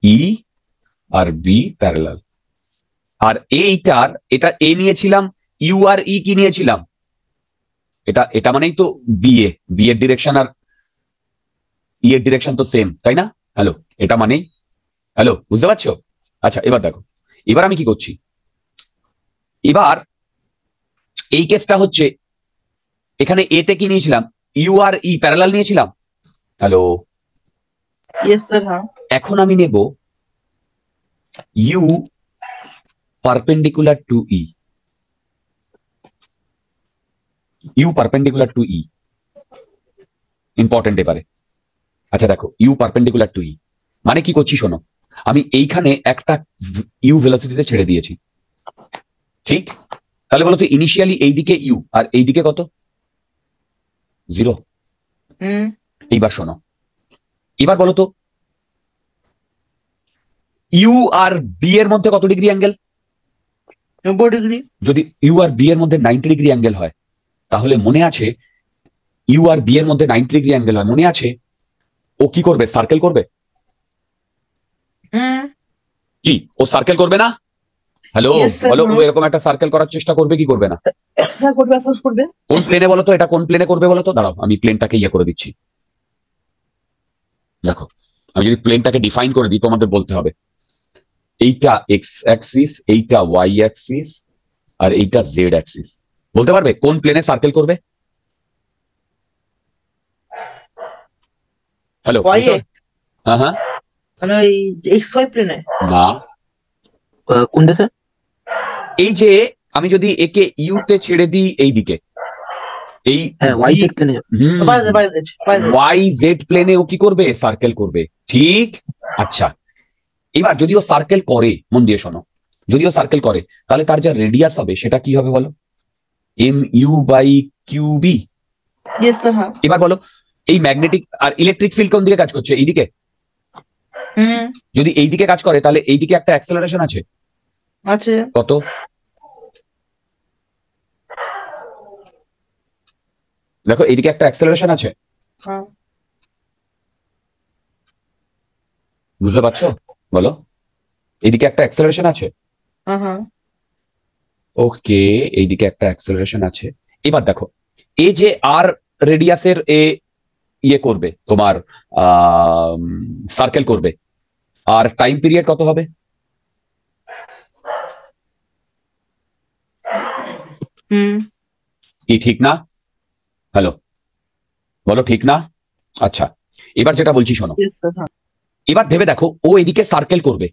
ই আর বি প্যারালাল, আর এইটার, এটা এ নিয়েছিলাম, ইউ আর ই কি নিয়েছিলাম, এটা এটা মানেই তো বি এ, বি এর ডিরেকশন আর ই এর ডিরেকশন তো সেম, তাই না, হ্যালো, এটা মানেই, হ্যালো বুঝতে পারছো। আচ্ছা এবার দেখো এবার আমি কি করছি, এবার এই কেসটা হচ্ছে এখানে এ তে কি নিয়েছিলাম, ইউ আর ই প্যারালাল নিয়েছিলাম। হ্যালো, ইয়েস স্যার হ্যাঁ। এখন আমি নেব u perpendicular to E, u perpendicular to E important এবারে। আচ্ছা দেখো, ইউ পারপেন্ডিকুলার টু ই মানে কি করছি শোনো, আমি এইখানে একটা ইউ ভেলোসিটিতে ছেড়ে দিয়েছি, ঠিক? তাহলে বলো তো ইনিশিয়ালি এইদিকে ইউ আর এইদিকে কত, 0। এইবার শোনো, এবার বলো তো ইউ আর বি এর মধ্যে কত ডিগ্রি অ্যাঙ্গেল? 90 ডিগ্রি। যদি ইউ আর বি এর মধ্যে 90 ডিগ্রি অ্যাঙ্গেল হয়, তাহলে মনে আছে ইউ আর বি এর মধ্যে 90 ডিগ্রি অ্যাঙ্গেল হয়, মনে আছে ও কি করবে, সার্কেল করবে। কি ও সার্কেল করবে না? হ্যালো Yes, sir, বলো, ও হ্যাঁ। এরকম একটা সার্কেল করার চেষ্টা করবে কি করবে না? হ্যাঁ করবে, অফকোর্স করবে। কোন প্লেনে বলো তো, এটা কোন প্লেনে করবে বলো তো? দাঁড়াও আমি প্লেনটাকে ইয়ে করে দিচ্ছি। দেখো আমি যদি প্লেনটাকে ডিফাইন করে দিই, তোমাদের বলতে হবে এইটা এক্স অ্যাক্সিস, এইটা ওয়াই অ্যাক্সিস, আর এইটা জেড অ্যাক্সিস। বলতে পারবে কোন প্লেনে সার্কেল করবে? হ্যালো, ওয়াই হ্যাঁ হ্যাঁ, মানে ওই এক্স ওয়াই প্লেনে। না, কোনটা স্যার? এই যে আমি যদি একে ইউ তে ছেড়ে দিই এইদিকে, এই হ্যাঁ, ওয়াই জেড প্লেনে। ওয়াই জেড প্লেনে ও কি করবে, সার্কেল করবে, ঠিক? আচ্ছা এবার যদি ও সার্কেল করে, মন দিয়ে শোনো, যদি ও সার্কেল করে তাহলে তার যা রেডিয়াস হবে সেটা কি হবে বলো, m u by q B. Yes sir হ্যাঁ। এবার বলো এই ম্যাগনেটিক আর ইলেকট্রিক ফিল্ড কোন দিকে কাজ করছে, এইদিকে। যদি এইদিকে কাজ করে তাহলে এইদিকে একটা অ্যাক্সেলারেশন আছে, আছে কত? দেখো এইদিকে একটা অ্যাক্সেলারেশন আছে, হ্যাঁ। বুঝতে পারছো বলো, এইদিকে একটা অ্যাক্সেলারেশন আছে। হ্যাঁ ওকে, এইদিকে একটা অ্যাক্সেলারেশন আছে। এবার দেখো এই যে আর রেডিয়াসের এ ইয়ে করবে তোমার সার্কেল করবে, আর টাইম পিরিয়ড কত হবে? কি ঠিক না? হ্যালো বলো, ঠিক না? আচ্ছা এবার যেটা বলছি শোনো, ইয়েস স্যার হ্যাঁ। এবার ভেবে দেখো ও এদিকে সার্কেল করবে,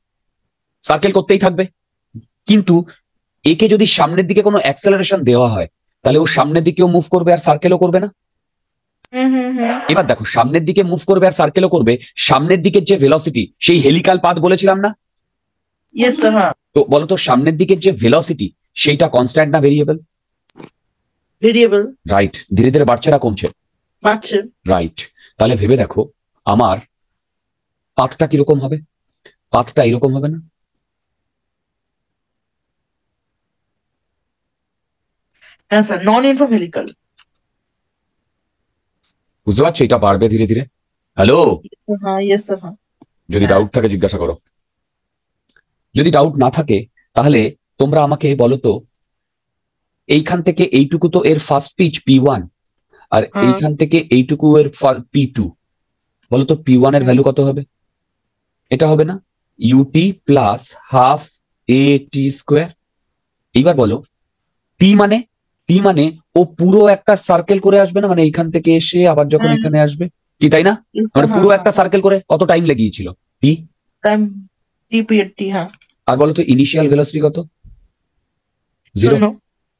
সার্কেল করতেই থাকবে, কিন্তু একে যদি সামনের দিকে কোনো অ্যাক্সেলারেশন দেওয়া হয় তাহলে ও সামনের দিকেও মুভ করবে আর সার্কেলও করবে না? এবার দেখো সামনের দিকে মুভ করবে আর সার্কেলও করবে, সামনের দিকের যে ভেলোসিটি সেই হেলিক্যাল পাথ বলেছিলাম না? ইয়েস স্যার হ্যাঁ। তো বলো তো সামনের দিকের যে ভেলোসিটি সেইটা কনস্ট্যান্ট না ভেরিয়েবল? ভেরিয়েবল। রাইট, ধীরে ধীরে বাড়ছে না কমছে? বাড়ছে। রাইট, তাহলে ভেবে দেখো আমার পাথটা কিরকম হবে, পাথটা এরকম হবে না? হ্যাঁ স্যার, নন ইউনিফর্ম হেলিক্যাল। বুঝতে পারছো, এটা বাড়বে ধীরে ধীরে। হ্যালো, হ্যাঁ ইয়েস স্যার হ্যাঁ। যদি ডাউট থাকে জিজ্ঞাসা করো, যদি ডাউট না থাকে তাহলে তোমরা আমাকে বলো তো, এইখান থেকে এইটুকু তো এর ফার্স্ট পিচ P1, আর এইখান থেকে এইটুকু এর P2, বলো তো P1 এর ভ্যালু কত হবে? এটা হবে না UT plus half a t square. এইবার বলো টি মানে ও পুরো একটা সার্কেল করে আসবে না, মানে এইখান থেকে এসে আবার যখন এখানে আসবে, কি তাই না? মানে পুরো একটা সার্কেল করে কত টাইম লেগেছিল? টি টাইম, টি পিরিয়ড টি। হ্যাঁ। আর বলো তো ইনিশিয়াল ভেলোসিটি কত? 0।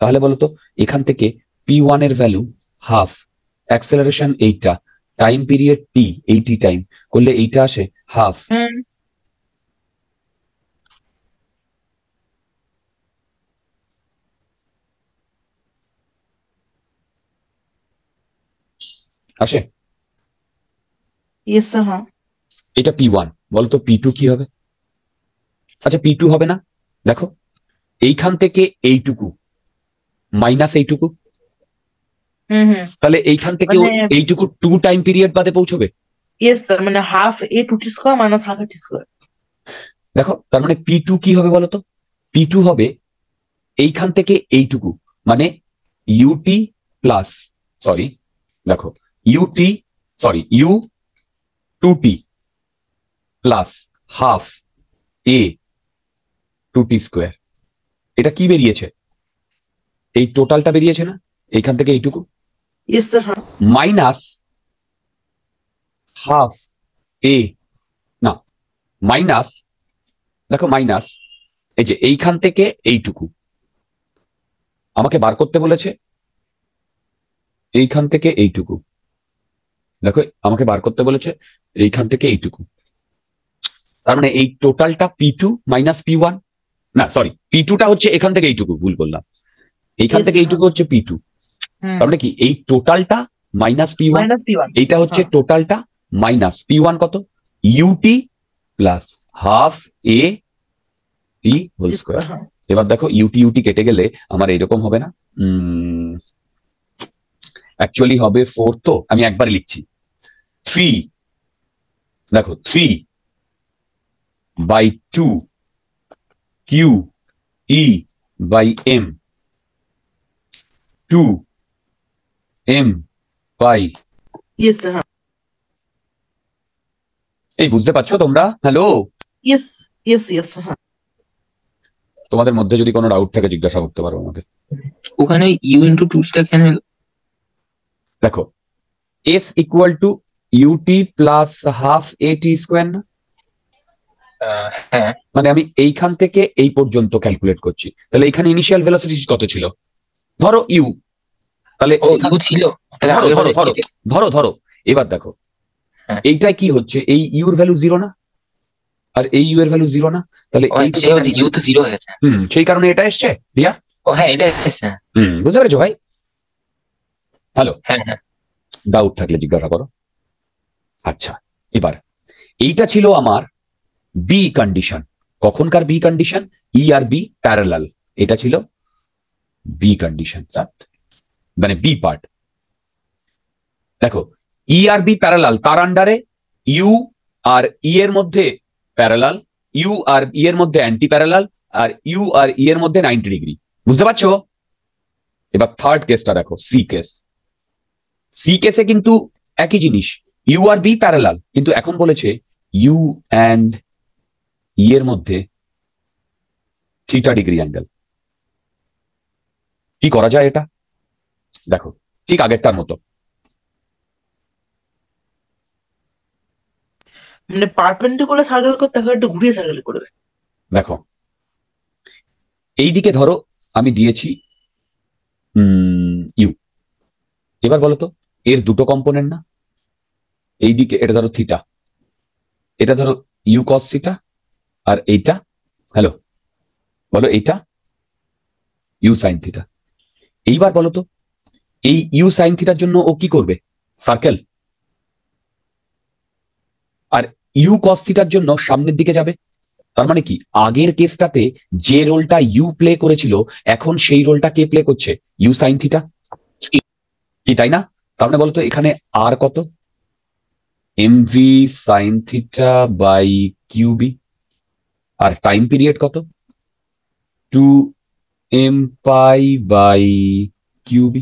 তাহলে বলো তো এখান থেকে P1 এর ভ্যালু হাফ, অ্যাক্সেলারেশন এইটা, টাইম পিরিয়ড টি, এইটি টাইম করলে এইটা আসে হাফ। আসে? ইয়েস স্যার হ্যাঁ। এটা P1, বলতো P2 কি হবে? আচ্ছা P2 হবে না, দেখো এইখান থেকে এইটুকু মাইনাস এইটুকু, তাহলে এইখান থেকে এইটুকু 2 টাইম পিরিয়ড বাদে পৌঁছবে। ইয়েস স্যার, মানে half A two T square minus half a T square. দেখো তার মানে P2 কি হবে বলতো, P2 হবে এইখান থেকে এইটুকু, মানে ইউটি প্লাস, সরি দেখো u t, sorry u 2t plus half a 2t square. এটা কি বেরিয়েছে? এই টোটালটা বেরিয়েছে না এইখান থেকে এইটুকু, ইয়েস স্যার হ্যাঁ মাইনাস হাফ এ, না মাইনাস, দেখো মাইনাস এই যে এইখান থেকে এইটুকু আমাকে বার করতে বলেছে, এইখান থেকে এইটুকু, দেখো আমাকে বার করতে বলেছে এইখান থেকে এইটুকু। তার মানে এই টোটালটা P2 মাইনাস P1, না সরি P2টা হচ্ছে এখান থেকে এইটুকু, ভুল করলাম, এইখান Yes, থেকে এইটুকু হচ্ছে P2। তার মানে কি এই টোটালটা মাইনাস P1, মাইনাস P1 এইটা হচ্ছে টোটালটা মাইনাস P1 কত ut plus half a T whole square. এবার দেখো ইউটি ইউটি কেটে গেলে আমার এইরকম হবে না, অ্যাকচুয়ালি হবে 4, তো আমি একবার লিখছি 3, দেখো 3/2 q E by m, 2m by, yes sir হ্যাঁ এই বুঝতে পারছো তোমরা? হ্যালো, ইয়েস ইয়েস ইয়েস হ্যাঁ তোমাদের মধ্যে যদি কোনো ডাউট থাকে জিজ্ঞাসা করতে পারো আমাকে। ওখানে ইউ ইন্টু টুটা কেন এলো? দেখো s equal to u t plus half a t square না, হ্যাঁ মানে আমি এইখান থেকে এই পর্যন্ত ক্যালকুলেট করছি, তাহলে এখানে ইনিশিয়াল ভেলোসিটি কত ছিল? ধরো ইউ, তাহলে ও ইউ ছিল, তাহলে ধরো আগের ধরো বারে ধরো কেটে- ধরো ধরো এবার দেখো হ্যাঁ। এইটাই কি হচ্ছে, এই ইউর ভ্যালু 0 না, আর এই ইউ এর ভ্যালু 0 না, তাহলে ও সে হচ্ছে ইউ তো 0 হয়ে গেছে। সেই কারণে এটা এসছে রিয়া। ও হ্যাঁ এটা এসেছে। বুঝতে পেরেছো ভাই? হ্যালো, হ্যাঁ হ্যাঁ ডাউট থাকলে জিজ্ঞাসা করো। আচ্ছা এবার এইটা ছিল আমার বি কন্ডিশন। কখনকার বি কন্ডিশন? ই আর বি প্যারালাল, এটা ছিল বি কন্ডিশন, মানে বি পার্ট। দেখো ই আর বি প্যারালাল, তার আন্ডারে ইউ আর ই এর মধ্যে প্যারালাল, ইউ আর ই এর মধ্যে অ্যান্টি প্যারালাল, আর ইউ আর ই এর মধ্যে 90 ডিগ্রি। বুঝতে পারছো? এবার থার্ড কেসটা দেখো, সি কেস। সি কেসে কিন্তু একই জিনিস, ইউ আর বি প্যারালাল, কিন্তু এখন বলেছে ইউ অ্যান্ড ই এর মধ্যে থিটা ডিগ্রি অ্যাঙ্গেল। কি করা যায় এটা? দেখো ঠিক আগেরটার মতো, মানে পারপেন্ডিকুলার সার্কেল করতে হবে, একটু ঘুরিয়ে সার্কেল করবে। দেখো এইদিকে ধরো আমি দিয়েছি ইউ, এবার বলো তো এর দুটো কম্পোনেন্ট না, এইদিকে এটা ধরো থিটা, এটা ধরো ইউ কস থিটা, আর এইটা হ্যালো বলো এইটা ইউ সাইন থিটা। এইবার বলো তো এই ইউ সাইন থিটার জন্য ও কি করবে? সার্কেল। আর ইউ কস থিটার জন্য সামনের দিকে যাবে। তার মানে কি আগের কেসটাতে যে রোলটা ইউ প্লে করেছিল এখন সেই রোলটা কে প্লে করছে? ইউ সাইন থিটা, কি তাই না? তার মানে বলতো এখানে আর কত? M v sine theta by q B, আর টাইম পিরিয়ড কত? 2m pi by কিউবি।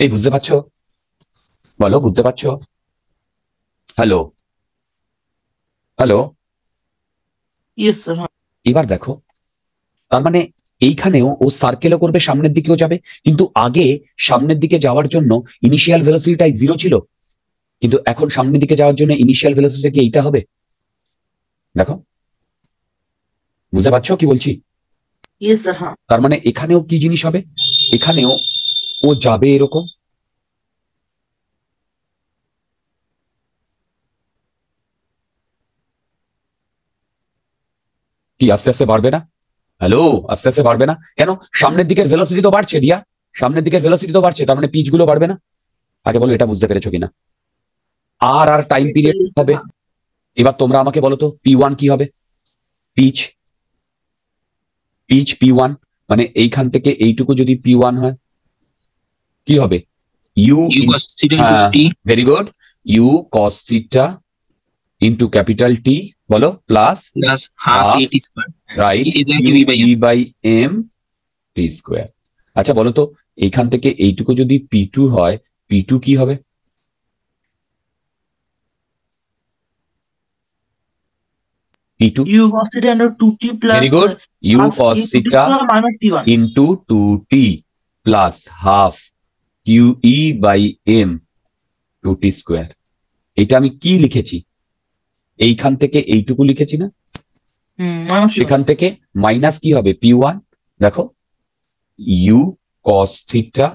এই বুঝতে পারছো? বলো বুঝতে পারছো? হ্যালো হ্যালো, ইয়েস স্যার হ্যাঁ এবার দেখো তার মানে এইখানেও ও সার্কেলও করবে, সামনের দিকেও যাবে, কিন্তু আগে সামনের দিকে যাওয়ার জন্য ইনিশিয়াল ভেলোসিটিটাই 0 ছিল, কিন্তু এখন সামনের দিকে যাওয়ার জন্য ইনিশিয়াল ভেলোসিটি কি এইটা হবে? দেখো বুঝতে পারছো কি বলছি? ইয়েস স্যার হ্যাঁ তার মানে এখানেও কি জিনিস হবে, এখানেও ও যাবে এরকম, কি আস্তে আস্তে বাড়বে না? হ্যালো, আস্তে আস্তে বাড়বে না কেন? সামনের দিকের ভেলোসিটি তো বাড়ছে রিয়া, সামনের দিকের ভেলোসিটি তো বাড়ছে, তার মানে পিচ গুলো বাড়বে না? আগে বলো এটা বুঝতে পেরেছো কিনা? আর আর টাইম পিরিয়ড হবে। এবার তোমরা আমাকে বলো তো P1 কি হবে? পিচ, পিচ P1, মানে এইখান থেকে এইটুকু যদি P1 হয় কি হবে? U, U cos theta into t very good, U cos theta into capital T, বলো plus plus half half, a t square right, এই জায়গায় Q by U by M T square. আচ্ছা বলো তো এইখান থেকে এইটুকু যদি P2 হয়, P2 কি হবে? P2, U cos theta under 2t plus very good, U half cos A 2t theta square minus P1. into 2t plus half QE by M 2t square. এটা আমি কি লিখেছি? এইখান থেকে এইটুকু লিখেছি না, মাইনাস P1. সেখান থেকে মাইনাস কি হবে? P1, দেখো U cos theta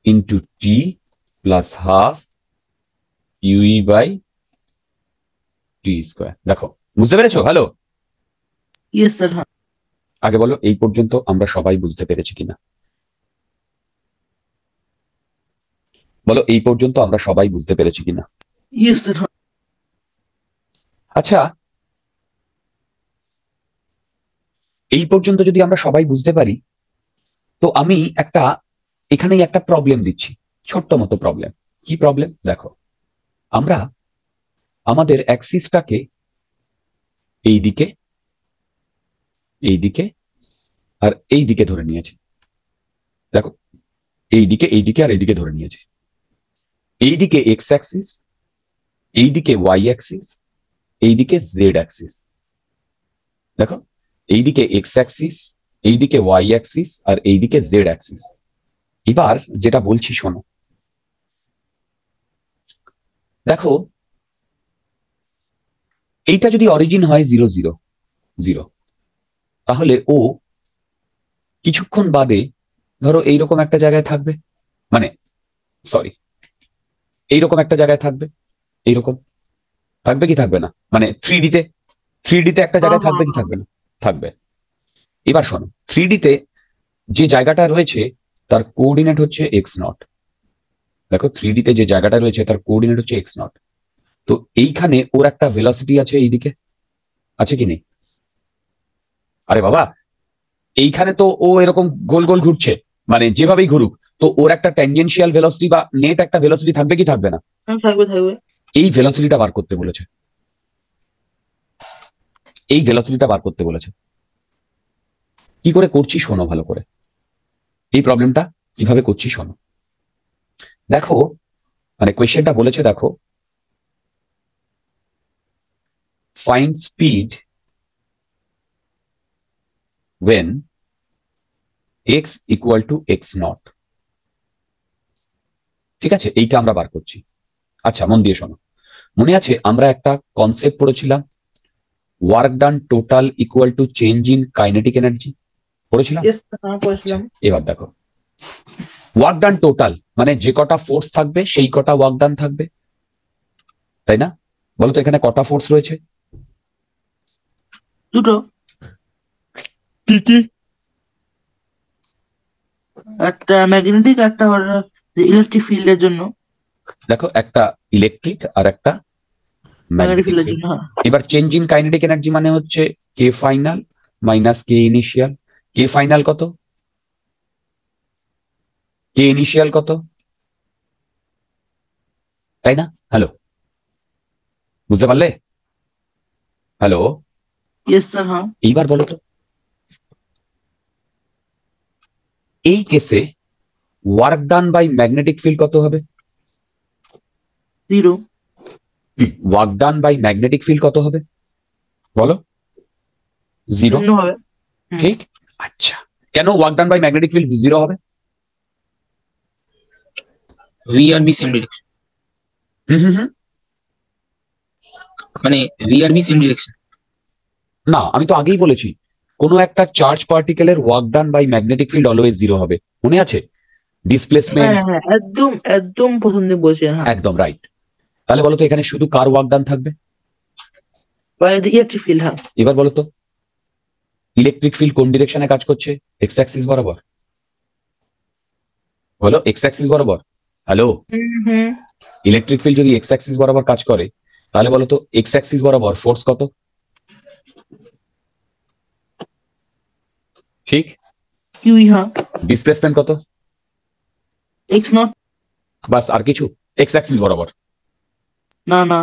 into T plus half QE by T square. দেখো, বুঝতে পেরেছো? হ্যালো, Yes sir, হ্যাঁ। আগে বলো এই পর্যন্ত আমরা সবাই বুঝতে পেরেছি কিনা? বলো এই পর্যন্ত আমরা সবাই বুঝতে পেরেছি কিনা? Yes sir, হ্যাঁ। আচ্ছা, এই পর্যন্ত যদি আমরা সবাই বুঝতে পারি, তো আমি এখানেই একটা প্রবলেম দিচ্ছি, ছোট্ট মতো প্রবলেম। কি প্রবলেম? দেখো, আমরা আমাদের অ্যাক্সিসটাকে এইদিকে আর এইদিকে ধরে নিয়েছি। দেখো, এইদিকে আর এইদিকে ধরে নিয়েছি। এইদিকে এক্স অ্যাক্সিস, এইদিকে ওয়াই অ্যাক্সিস, এইদিকে জেড অ্যাক্সিস। দেখো, এইদিকে এক্স অ্যাক্সিস, এইদিকে ওয়াই অ্যাক্সিস আর এইদিকে জেড অ্যাক্সিস। এবার যেটা বলছি শোনো, দেখো এইটা যদি অরিজিন হয় 0 0 0, তাহলে ও কিছুক্ষণ বাদে ধরো এইরকম একটা জায়গায় থাকবে, মানে সরি এইরকম একটা জায়গায় থাকবে, এইরকম থাকবে কি থাকবে না? মানে 3D তে একটা জায়গায় থাকবে কি থাকবে না? থাকবে। এবার শোনো, 3D তে যে জায়গাটা রয়েছে তার কোঅর্ডিনেট হচ্ছে x0। দেখো, 3D তে যে জায়গাটা রয়েছে তার কোঅর্ডিনেট হচ্ছে x0। তো এইখানে ওর একটা ভেলোসিটি আছে, এইদিকে আছে কি নেই? আরে বাবা, এইখানে তো ও এরকম গোল গোল ঘুরছে, মানে যেভাবেই ঘুরুক, তো ওর একটা ট্যানজেনশিয়াল ভেলোসিটি বা নেট একটা ভেলোসিটি থাকবে কি থাকবে না? থাকবে। এই ভেলোসিটিটা বার করতে বলেছে, এই ভেলোসিটিটা বার করতে বলেছে। কি করে করছি শোনো ভালো করে, এই প্রবলেমটা কিভাবে করছি শোনো। দেখো, মানে কোয়েশ্চেনটা বলেছে, দেখো, find speed when x equal to x0। ঠিক আছে, এইটা আমরা বার করছি। আচ্ছা, মন দিয়ে শোনো। মনে আছে আমরা একটা কনসেপ্ট পড়েছিলাম, work done total equal to change in kinetic energy, পড়েছিলাম? Yes sir, হ্যাঁ পড়েছিলাম। এবার দেখো, ওয়ার্ক ডান টোটাল মানে যে কটা ফোর্স থাকবে সেই কটা ওয়ার্ক ডান থাকবে, তাই না? বলতো এখানে কটা ফোর্স রয়েছে? দুটো, কি কি? একটা ম্যাগনেটিক, একটা হলো ইলেকট্রিক ফিল্ডের জন্য। দেখো, একটা ইলেকট্রিক আর একটা ম্যাগনেটিক ম্যাগনেটিক ফিল্ডের ফিল্ড। জন্য, হ্যাঁ। এবার চেঞ্জ ইন কাইনেটিক এনার্জি মানে হচ্ছে কে ফাইনাল মাইনাস কে ইনিশিয়াল। কে ফাইনাল কত? কে ইনিশিয়াল কত? তাই না? হ্যালো, বুঝতে পারলে? হ্যালো, Yes sir, হ্যাঁ। এইবার বলো তো, এই কেসে work done by magnetic field কত হবে? 0। Work done by magnetic field কত হবে বলো? 0 শূন্য হবে। ঠিক। আচ্ছা, কেন work done by magnetic field 0 হবে? V আর B সেম ডিরেকশন, হুম। মানে V আর B সেম ডিরেকশন। না, আমি তো আগেই বলেছি, কোনো একটা চার্জ পার্টিকেলের work done by magnetic field always 0 হবে, মনে আছে? ডিসপ্লেসমেন্ট, হ্যাঁ, একদম প্রথম দিন বলছেন, হ্যাঁ। একদম রাইট। তাহলে বলো তো এখানে শুধু কার ওয়ার্ক ডান থাকবে? বাই দ্য ইলেকট্রিক ফিল্ড, হ্যাঁ। এবার বলো তো, ইলেকট্রিক ফিল্ড কোন ডিরেকশনে কাজ করছে? এক্স অ্যাক্সিস বরাবর। বলো, এক্স অ্যাক্সিস বরাবর। হ্যালো, হুম। ইলেকট্রিক ফিল্ড যদি এক্স অ্যাক্সিস বরাবর কাজ করে, তাহলে বলো তো এক্স অ্যাক্সিস বরাবর ফোর্স কত? ঠিক। কিউই, হ্যাঁ। ডিসপ্লেসমেন্ট কত? x0। বাস, আর কিছু? এক্স অ্যাক্সিস বরাবর। না।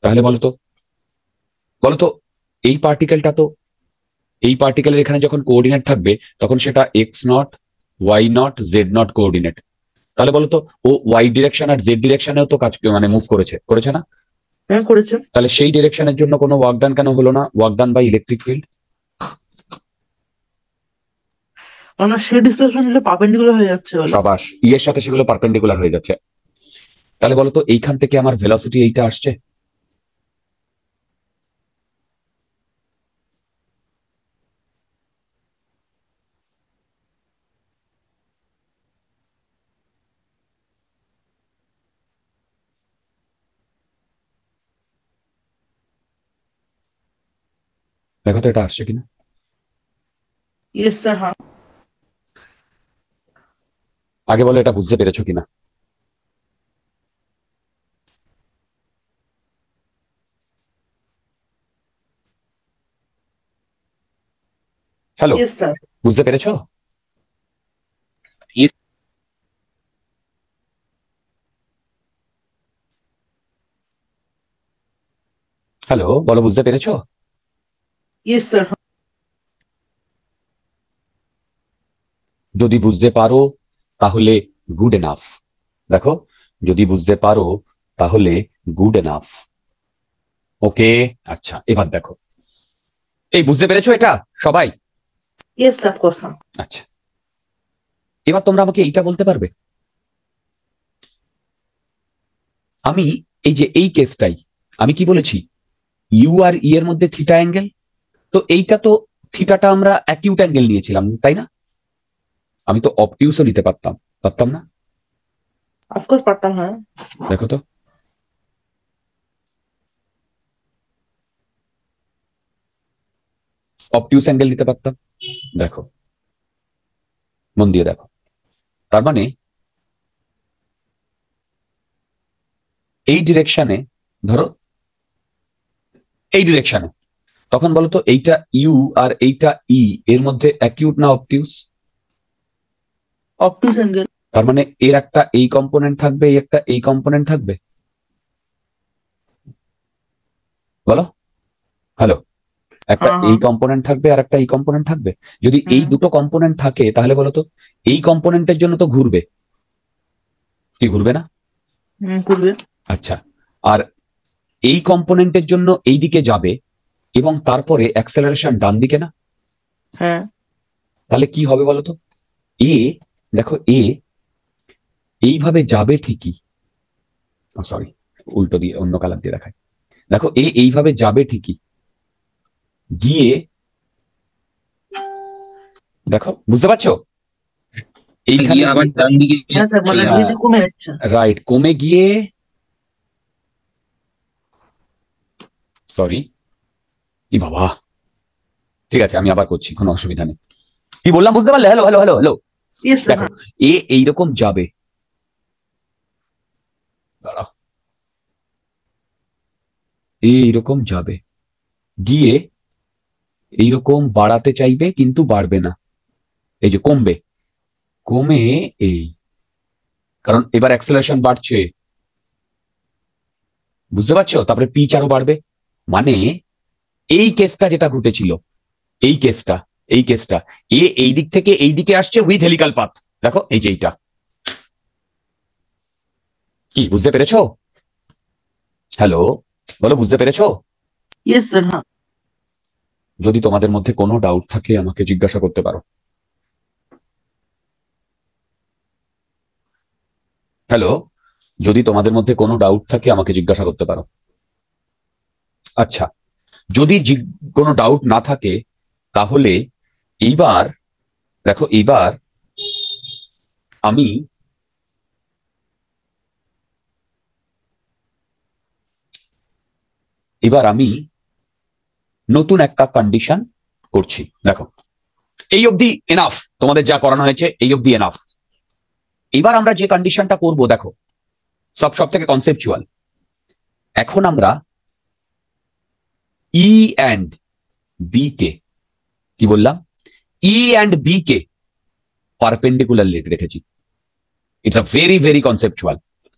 তাহলে বলো তো এই পার্টিকেলের এখানে যখন কোঅর্ডিনেট থাকবে তখন সেটা x0 y0 z0 কোঅর্ডিনেট। তাহলে বলো তো ও ওয়াই ডিরেকশন আর জেড ডিরেকশনেও তো কাজ মানে মুভ করেছে না? হ্যাঁ করেছে। তাহলে সেই ডিরেকশনের জন্য কোনো ওয়ার্ক ডান কেন হলো না? Work done by electric field. কারণ সে ডিসপ্লেসমেন্ট হলে পারপেন্ডিকুলার হয়ে যাচ্ছে বলে। সাবাস, ই এর সাথে সেগুলো পারপেন্ডিকুলার হয়ে যাচ্ছে। তাহলে বলতো এইখান থেকে আমার ভেলোসিটি এইটা আসছে, দেখো তো এটা আসছে কিনা। ইয়েস স্যার, হ্যাঁ। আগে বলো এটা বুঝতে পেরেছো কিনা। Hello, yes sir. বুঝতে পেরেছো? Yes. হ্যালো, বলো বুঝতে পেরেছো? Yes sir. যদি বুঝতে পারো তাহলে গুড এনাফ। দেখো, যদি বুঝতে পারো তাহলে গুড এনাফ। ওকে, আচ্ছা এবার দেখো, এই বুঝতে পেরেছো এটা সবাই? Yes sir, course. আচ্ছা, এবার তোমরা আমাকে এইটা বলতে পারবে, আমি এই যে এই কেসটাই আমি কি বলেছি, ইউ আর ই এর মধ্যে থিটা অ্যাঙ্গেল, তো এইটা তো থিটাটা আমরা অ্যাকিউট অ্যাঙ্গেল নিয়েছিলাম তাই না? আমি তো অবটিউসও নিতে পারতাম, পারতাম না? অফকোর্স পারতাম, হ্যাঁ। দেখো তো, অবটিউস অ্যাঙ্গেল নিতে পারতাম। দেখো, মন দিয়ে দেখো, তার মানে এই ডিরেকশনে, ধরো এই ডিরেকশনে, তখন বলতো এইটা ইউ আর এইটা ই এর মধ্যে অ্যাকিউট না অবটিউস? অবটুস অ্যাঙ্গেল। তার মানে এর একটা এই কম্পোনেন্ট থাকবে, এই একটা এই কম্পোনেন্ট থাকবে। বলো, হ্যালো, একটা হ্যাঁ, এই হ্যাঁ। কম্পোনেন্ট থাকবে আর একটা এই কম্পোনেন্ট থাকবে। যদি এই হুম। দুটো কম্পোনেন্ট থাকে তাহলে বলতো এই কম্পোনেন্টের জন্য তো ঘুরবে, কি ঘুরবে না? করবে। আচ্ছা, আর এই কম্পোনেন্টের জন্য এই দিকে যাবে এবং তারপরে অ্যাক্সেলারেশন ডান দিকে না? হ্যাঁ। তাহলে কি হবে বলতো, এ, দেখো এ এইভাবে যাবে ঠিকই, সরি উল্টো দিয়ে অন্য কালার দিয়ে দেখায়। দেখো এ এইভাবে যাবে ঠিকই, গিয়ে দেখো বুঝতে পারছো, এইখানে গিয়ে আবার ডান দিকে হ্যাঁ স্যার, মানে চলে হ্যাঁ, যাবে। ধীরে কমে যাচ্ছে। রাইট, কমে গিয়ে, সরি ই বাবা, ঠিক আছে আমি আবার করছি, কোনো অসুবিধা নেই। কি বললাম বুঝতে পারলে? Hello hello hello hello, yes sir, দেখো এ এইরকম যাবে, দাঁড়াও, এ এইরকম যাবে, গিয়ে এইরকম বাড়াতে চাইবে কিন্তু বাড়বে না, এই যে কমবে, কমে এই, কারণ এবার অ্যাক্সেলারেশন বাড়ছে, বুঝতে পারছো? তারপরে পিচ আরো বাড়বে, মানে এই কেসটা যেটা ঘটেছিল, এই কেসটা, এই কেসটা, এ এই দিক থেকে এই দিকে আসছে উইথ হেলিক্যাল পাথ, দেখো এই যে এইটা, কি বুঝতে পেরেছো? হ্যালো, বলো বুঝতে পেরেছো? ইয়েস স্যার, হ্যাঁ। যদি তোমাদের মধ্যে কোনো ডাউট থাকে আমাকে জিজ্ঞাসা করতে পারো। হ্যালো, যদি তোমাদের মধ্যে কোনো ডাউট থাকে আমাকে জিজ্ঞাসা করতে পারো। আচ্ছা, যদি কোনো ডাউট না থাকে তাহলে এইবার দেখো, এইবার আমি নতুন একটা কন্ডিশন করছি। দেখো, এই অবধি এনাফ, তোমাদের যা করানো হয়েছে এই অবধি এনাফ। এবার আমরা যে কন্ডিশনটা করব, দেখো সব থেকে কনসেপচুয়াল। এখন আমরা ই অ্যান্ড বি কে, কি বললাম, ই অ্যান্ড বি কে পারপেন্ডিকুলার রেখেছি। It's a very very conceptual.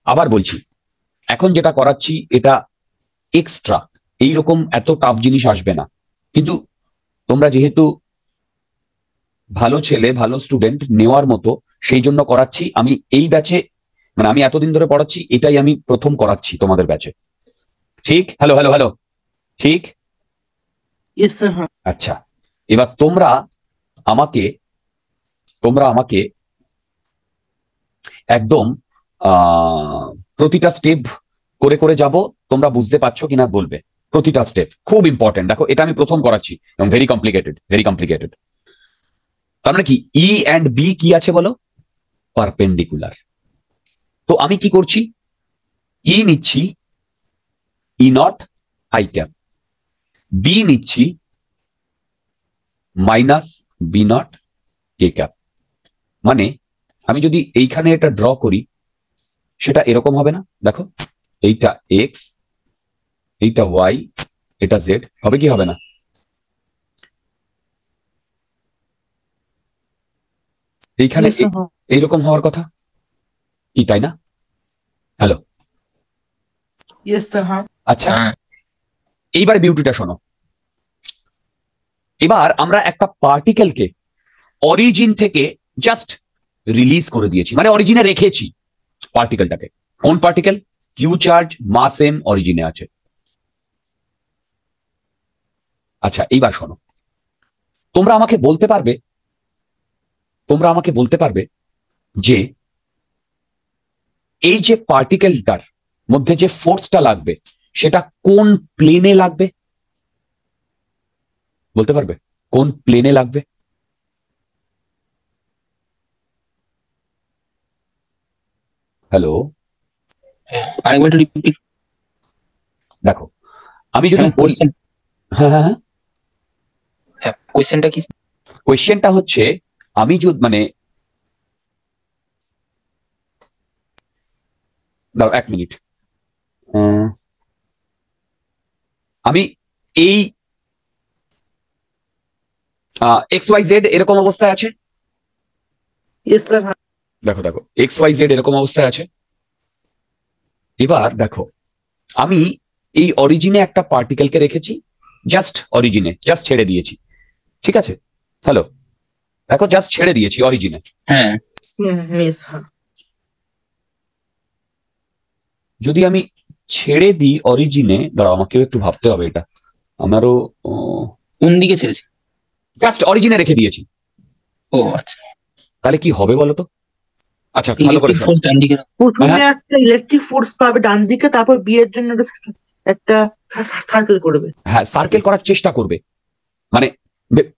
আবার বলছি, এখন যেটা করাচ্ছি এটা এক্সট্রা, এইরকম এত টাফ জিনিস আসবে না, কিন্তু তোমরা যেহেতু ভালো ছেলে, ভালো স্টুডেন্ট নেওয়ার মতো, সেই জন্য করাচ্ছি। আমি এই ব্যাচে, মানে আমি এতদিন ধরে পড়াচ্ছি, এটাই আমি প্রথম করাচ্ছি তোমাদের ব্যাচে। ঠিক? হ্যালো হ্যালো হ্যালো, ঠিক? ইয়েস স্যার, হ্যাঁ। আচ্ছা, এবার তোমরা আমাকে একদম প্রতিটা স্টেপ করে করে যাব, তোমরা বুঝতে পারছো কিনা বলবে। প্রতিটা স্টেপ খুব ইম্পর্টেন্ট। দেখো, এটা আমি প্রথম করাচ্ছি এবং ভেরি কমপ্লিকেটেড। তার মানে কি, ই অ্যান্ড বি কি আছে বলো? পারপেন্ডিকুলার। তো আমি কি করছি, ই নিচ্ছি E naught I cap, B নিচ্ছি minus B naught K cap. মানে আমি যদি এইখানে এটা ড্র করি, সেটা এরকম হবে না? দেখো, এইটা এক্স, এইটা ওয়াই, এটা জেড, হবে কি হবে না? এইখানে ইয়েস স্যার, হ্যাঁ। এইরকম হওয়ার কথা কি, তাই না? হ্যালো, ইয়েস স্যার, হ্যাঁ। আচ্ছা, হ্যাঁ এইবার বিউটিটা শোনো। এবার আমরা একটা পার্টিকেলকে অরিজিন থেকে জাস্ট রিলিজ করে দিয়েছি, মানে অরিজিনে রেখেছি পার্টিকেলটাকে। কোন পার্টিকেল? কিউ চার্জ, মাস এম, অরিজিনে আছে। আচ্ছা, এইবার শোনো, তোমরা আমাকে বলতে পারবে যে এই যে পার্টিকেলটার মধ্যে যে ফোর্সটা লাগবে সেটা কোন প্লেনে লাগবে? বলতে পারবে কোন প্লেনে লাগবে? হ্যালো, আরেকবার রিপিট। দেখো, আমি যদি বলি, কোশ্চেন, হ্যাঁ হ্যাঁ হ্যাঁ, হ্যাঁ কোশ্চেনটা কি? কোয়েশ্চেনটা হচ্ছে, আমি যদি মানে, দাঁড়াও 1 মিনিট, আমি এই এক্স ওয়াই জেড এরকম অবস্থায় আছে। ইয়েস স্যার, হ্যাঁ। দেখো দেখো, এক্স ওয়াই জেড এরকম অবস্থায় আছে। এবার দেখো, আমি এই অরিজিনে একটা পার্টিকেলকে রেখেছি, জাস্ট অরিজিনে, জাস্ট ছেড়ে দিয়েছি, ঠিক আছে? হ্যালো, দেখো, জাস্ট ছেড়ে দিয়েছি অরিজিনে। হ্যাঁ ইয়েস, হ্যাঁ। যদি আমি ছেড়ে দিই অরিজিনে, দাঁড়াও আমাকেও একটু ভাবতে হবে এটা, আমারও কোন দিকে ছেড়েছে? জাস্ট অরিজিনে রেখে দিয়েছি, ও আচ্ছা, তাহলে কি হবে বলো তো? আচ্ছা, ভালো করে ইলেকট্রিক শোনো। ফোর্স ডান দিকে। প্রথমে হ্যাঁ। একটা ইলেকট্রিক ফোর্স পাবে ডান দিকে, তারপর বি এর জন্য একটা সার্কেল করবে। হ্যাঁ, সার্কেল করার চেষ্টা করবে, মানে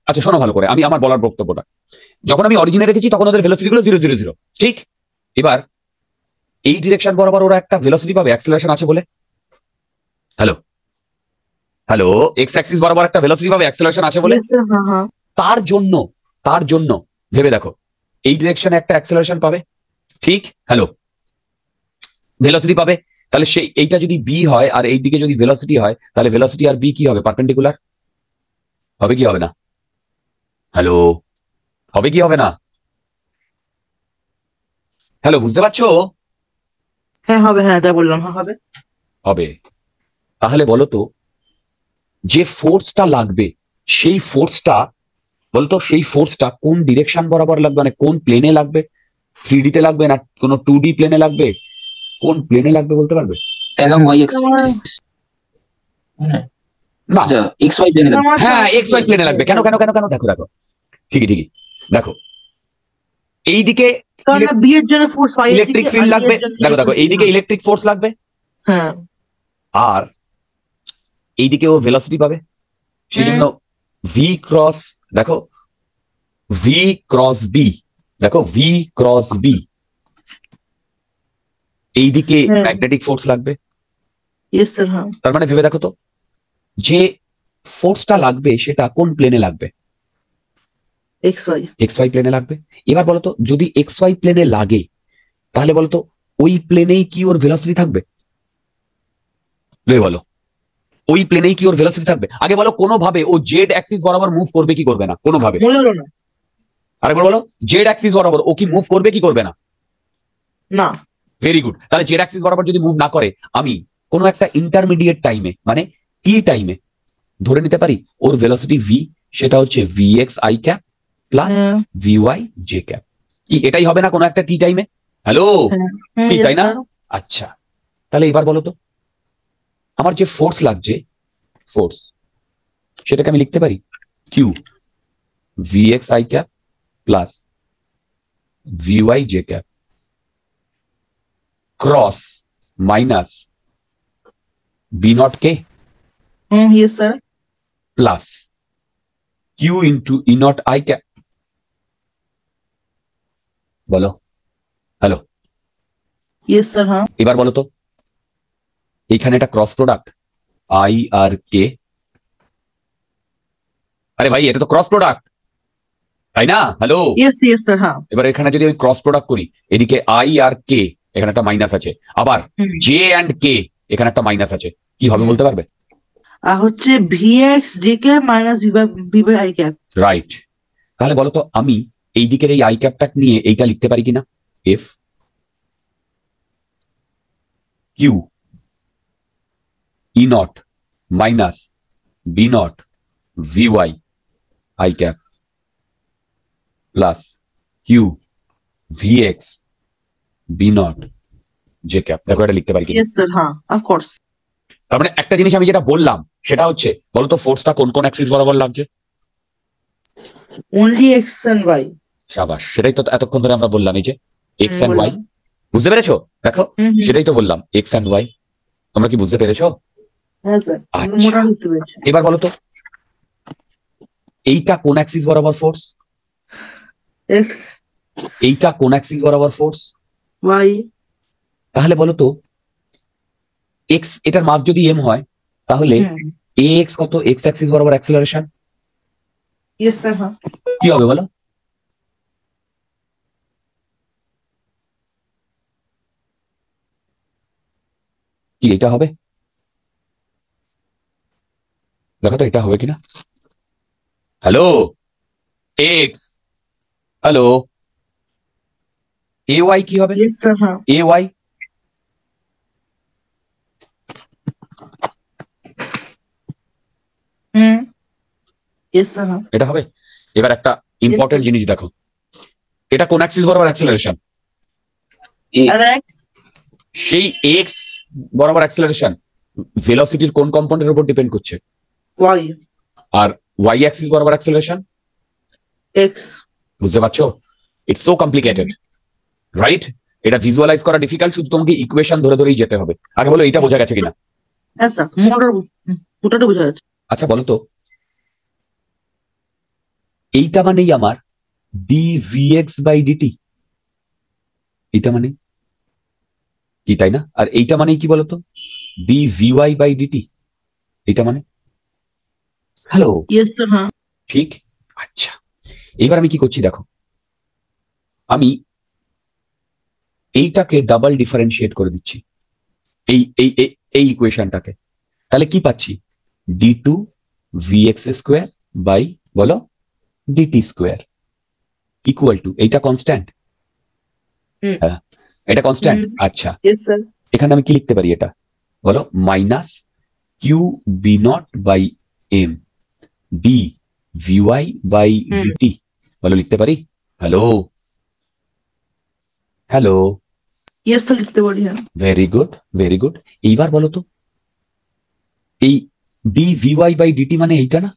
আচ্ছা শোনো ভালো করে, আমি আমার বলার বক্তব্যটা। যখন আমি অরিজিনে রেখেছি তখন ওদের ভেলোসিটি গুলো 0 0 0, ঠিক? এবার এই ডিরেকশন বরাবর ওরা একটা ভেলোসিটি পাবে, অ্যাক্সেলারেশন আছে বলে। হ্যালো হ্যালো, এক্স অ্যাক্সিস বরাবর একটা ভেলোসিটি পাবে, অ্যাক্সেলারেশন আছে বলে। ইয়েস স্যার, হ্যাঁ হ্যাঁ। তার জন্য ভেবে দেখো, এই ডিরেকশনে একটা অ্যাক্সেলারেশন পাবে, ঠিক? হ্যালো, ভেলোসিটি পাবে। তাহলে সেই এইটা যদি বি হয় আর এই দিকে যদি ভেলোসিটি হয়, তাহলে ভেলোসিটি আর বি কি হবে? পারপেন্ডিকুলার। হবে কি হবে না? হ্যালো, হবে কি হবে না? হ্যালো, বুঝতে পারছো? হ্যাঁ হবে, হ্যাঁ যা বললাম, হ্যাঁ হবে। হবে। তাহলে বলো তো, যে ফোর্সটা লাগবে সেই ফোর্সটা, বলতো সেই ফোর্সটা কোন ডিরেকশন বরাবর লাগবে, মানে কোন প্লেনে লাগবে? 3D তে লাগবে না কোনো 2D প্লেনে লাগবে? কোন প্লেনে লাগবে বলতে পারবে? অ্যালং ওয়াই এক্স না, আচ্ছা, এক্স ওয়াই প্লেনে। হ্যাঁ, এক্স ওয়াই প্লেনে লাগবে। কেন কেন কেন কেন? দেখো দেখো, ঠিকই দেখো, এইদিকে কারণ বি এর জন্য ফোর্স ওয়াই এর ইলেকট্রিক দিকে, ফিল্ড আর লাগবে। এর জন্য দেখো দেখো, এইদিকে ইলেকট্রিক ফোর্স লাগবে, হ্যাঁ। আর এইদিকে ও ভেলোসিটি পাবে। সেই জন্য ভি ক্রস, দেখো ভি ক্রস বি, দেখো ভি ক্রস বি, এইদিকে হ্যাঁ। ম্যাগনেটিক ফোর্স লাগবে। ইয়েস স্যার, হ্যাঁ। তার মানে ভেবে দেখো তো, যে ফোর্সটা লাগবে সেটা কোন প্লেনে লাগবে? X Y. এক্স ওয়াই প্লেনে লাগবে। এবার বলতো, যদি এক্স ওয়াই প্লেনে লাগে, তাহলে বলতো ওই প্লেনেই কি ওর ভেলোসিটি থাকবে? বলো, ওই প্লেনেই কি ওর ভেলোসিটি থাকবে? আগে বলো, কোনোভাবে ও জেড অ্যাক্সিস বরাবর মুভ করবে কি করবে না? কোনোভাবে। মনে হলো না। আরেকবার বলো, জেড অ্যাক্সিস বরাবর ও কি মুভ করবে কি করবে না? না। Very good. তাহলে জেড অ্যাক্সিস বরাবর যদি মুভ না করে, আমি কোনো একটা ইন্টারমিডিয়েট টাইমে, মানে টি টাইমে ধরে নিতে পারি ওর ভেলোসিটি ভি, সেটা হচ্ছে V X I cap plus V Y J cap. কি এটাই হবে না কোনো একটা টি টাইমে? হ্যালো, কি তাই না? আচ্ছা, তাহলে এবার বলো তো, আমার যে ফোর্স লাগছে, ফোর্স, সেটাকে আমি লিখতে পারি Q V X I cap plus V Y J cap cross minus B naught K yes sir. Plus Q into E naught I cap. বলো, হ্যালো, ইয়েস স্যার। হ্যাঁ। এবার বলো তো, এইখানে একটা ক্রস প্রোডাক্ট আই আর কে। আরে ভাই, এটা তো ক্রস প্রোডাক্ট, তাই না? Hello, yes yes sir. হ্যাঁ। এবার এখানে যদি আমি ক্রস প্রোডাক্ট করি, এদিকে আই আর কে, এখানে একটা মাইনাস আছে, আবার জে অ্যান্ড কে এখানে একটা মাইনাস আছে, কি হবে বলতে পারবে? আর হচ্ছে V X J cap minus V by I cap. Right. তাহলে বলো তো, আমি এই দিকের এই আই ক্যাপটা নিয়ে এইটা লিখতে পারি কিনা? F Q E naught minus B naught V Y I cap plus Q V X B naught J cap. দেখো এটা লিখতে পারি কিনা? Yes sir. হ্যাঁ, অফকোর্স। তার মানে একটা জিনিস আমি যেটা বললাম সেটা হচ্ছে, বলতো ফোর্সটা কোন কোন অ্যাক্সিস বরাবর লাগছে? Only X and Y. সাবাস, সেটাই তো এতক্ষণ ধরে আমরা বললাম, এই যে এক্স অ্যান্ড ওয়াই। বুঝতে পেরেছো? দেখো, সেটাই তো বললাম, এক্স অ্যান্ড ওয়াই। তোমরা কি বুঝতে পেরেছো? হ্যাঁ স্যার, আচ্ছা। মোটা বুঝতে পেরেছি। এবার বলো তো, এইটা কোন অ্যাক্সিস বরাবর ফোর্স? এক্স। এইটা কোন অ্যাক্সিস বরাবর ফোর্স? ওয়াই। তাহলে বলো তো, এক্স, এটার মাস যদি এম হয়, তাহলে এ এক্স কত? এক্স অ্যাক্সিস বরাবর অ্যাক্সিলারেশন ইয়েস স্যার। হ্যাঁ। কি হবে বলো? কি এটা হবে? দেখো তো এটা হবে কিনা। Hello, x, hello, A Y কি হবে? Yes sir. হ্যাঁ। A Y yes sir. হ্যাঁ। এটা হবে। এবার একটা ইম্পর্টেন্ট জিনিস দেখো, এটা কোন অ্যাক্সিস বরাবর অ্যাক্সিলারেশন? আর এক্স। সেই এক্স বরাবর অ্যাক্সিলারেশন ভেলোসিটির কোন কম্পোনেন্টের উপর ডিপেন্ড করছে? ওয়াই। আর ওয়াই অ্যাক্সিস বরাবর অ্যাক্সিলারেশন? এক্স। বুঝতে পারছো? It's so complicated, right? এটা ভিজুয়ালাইজ করা ডিফিকাল্ট, শুধু তোমাকে ইকুয়েশন ধরে ধরেই যেতে হবে। আগে বলো, এটা বোঝা গেছে কিনা? হ্যাঁ স্যার, মোটাটা বোঝা যাচ্ছে। আচ্ছা বলো তো, এইটা মানেই আমার ডি ভিএক্স বাই ডিটি, এইটা মানে কি, তাই না? আর এইটা মানেই কি বলতো? ডি ভিওয়াই বাই ডিটি, এইটা মানে। Hello, yes sir. হ্যাঁ। ঠিক। আচ্ছা, এবার আমি কি করছি দেখো, আমি এইটাকে ডাবল ডিফারেন্সিয়েট করে দিচ্ছি, এই এই এই এই ইকুয়েশনটাকে। তাহলে কি পাচ্ছি? D two V X square by, বলো, ডিটি স্কোয়ার ইকুয়াল টু, এইটা কনস্ট্যান্ট? হ্যাঁ, এটা কনস্ট্যান্ট। আচ্ছা, ইয়েস স্যার। এখানে আমি কি লিখতে পারি এটা বলো? Minus Q B naught by M D VY by D T, বলো লিখতে পারি? হ্যালো, হ্যালো, ইয়েস স্যার, লিখতে পারি। হ্যাঁ। Very good, very good. এইবার বলো তো, এই ডি ভিওয়াই বাই ডিটি মানে এইটা না,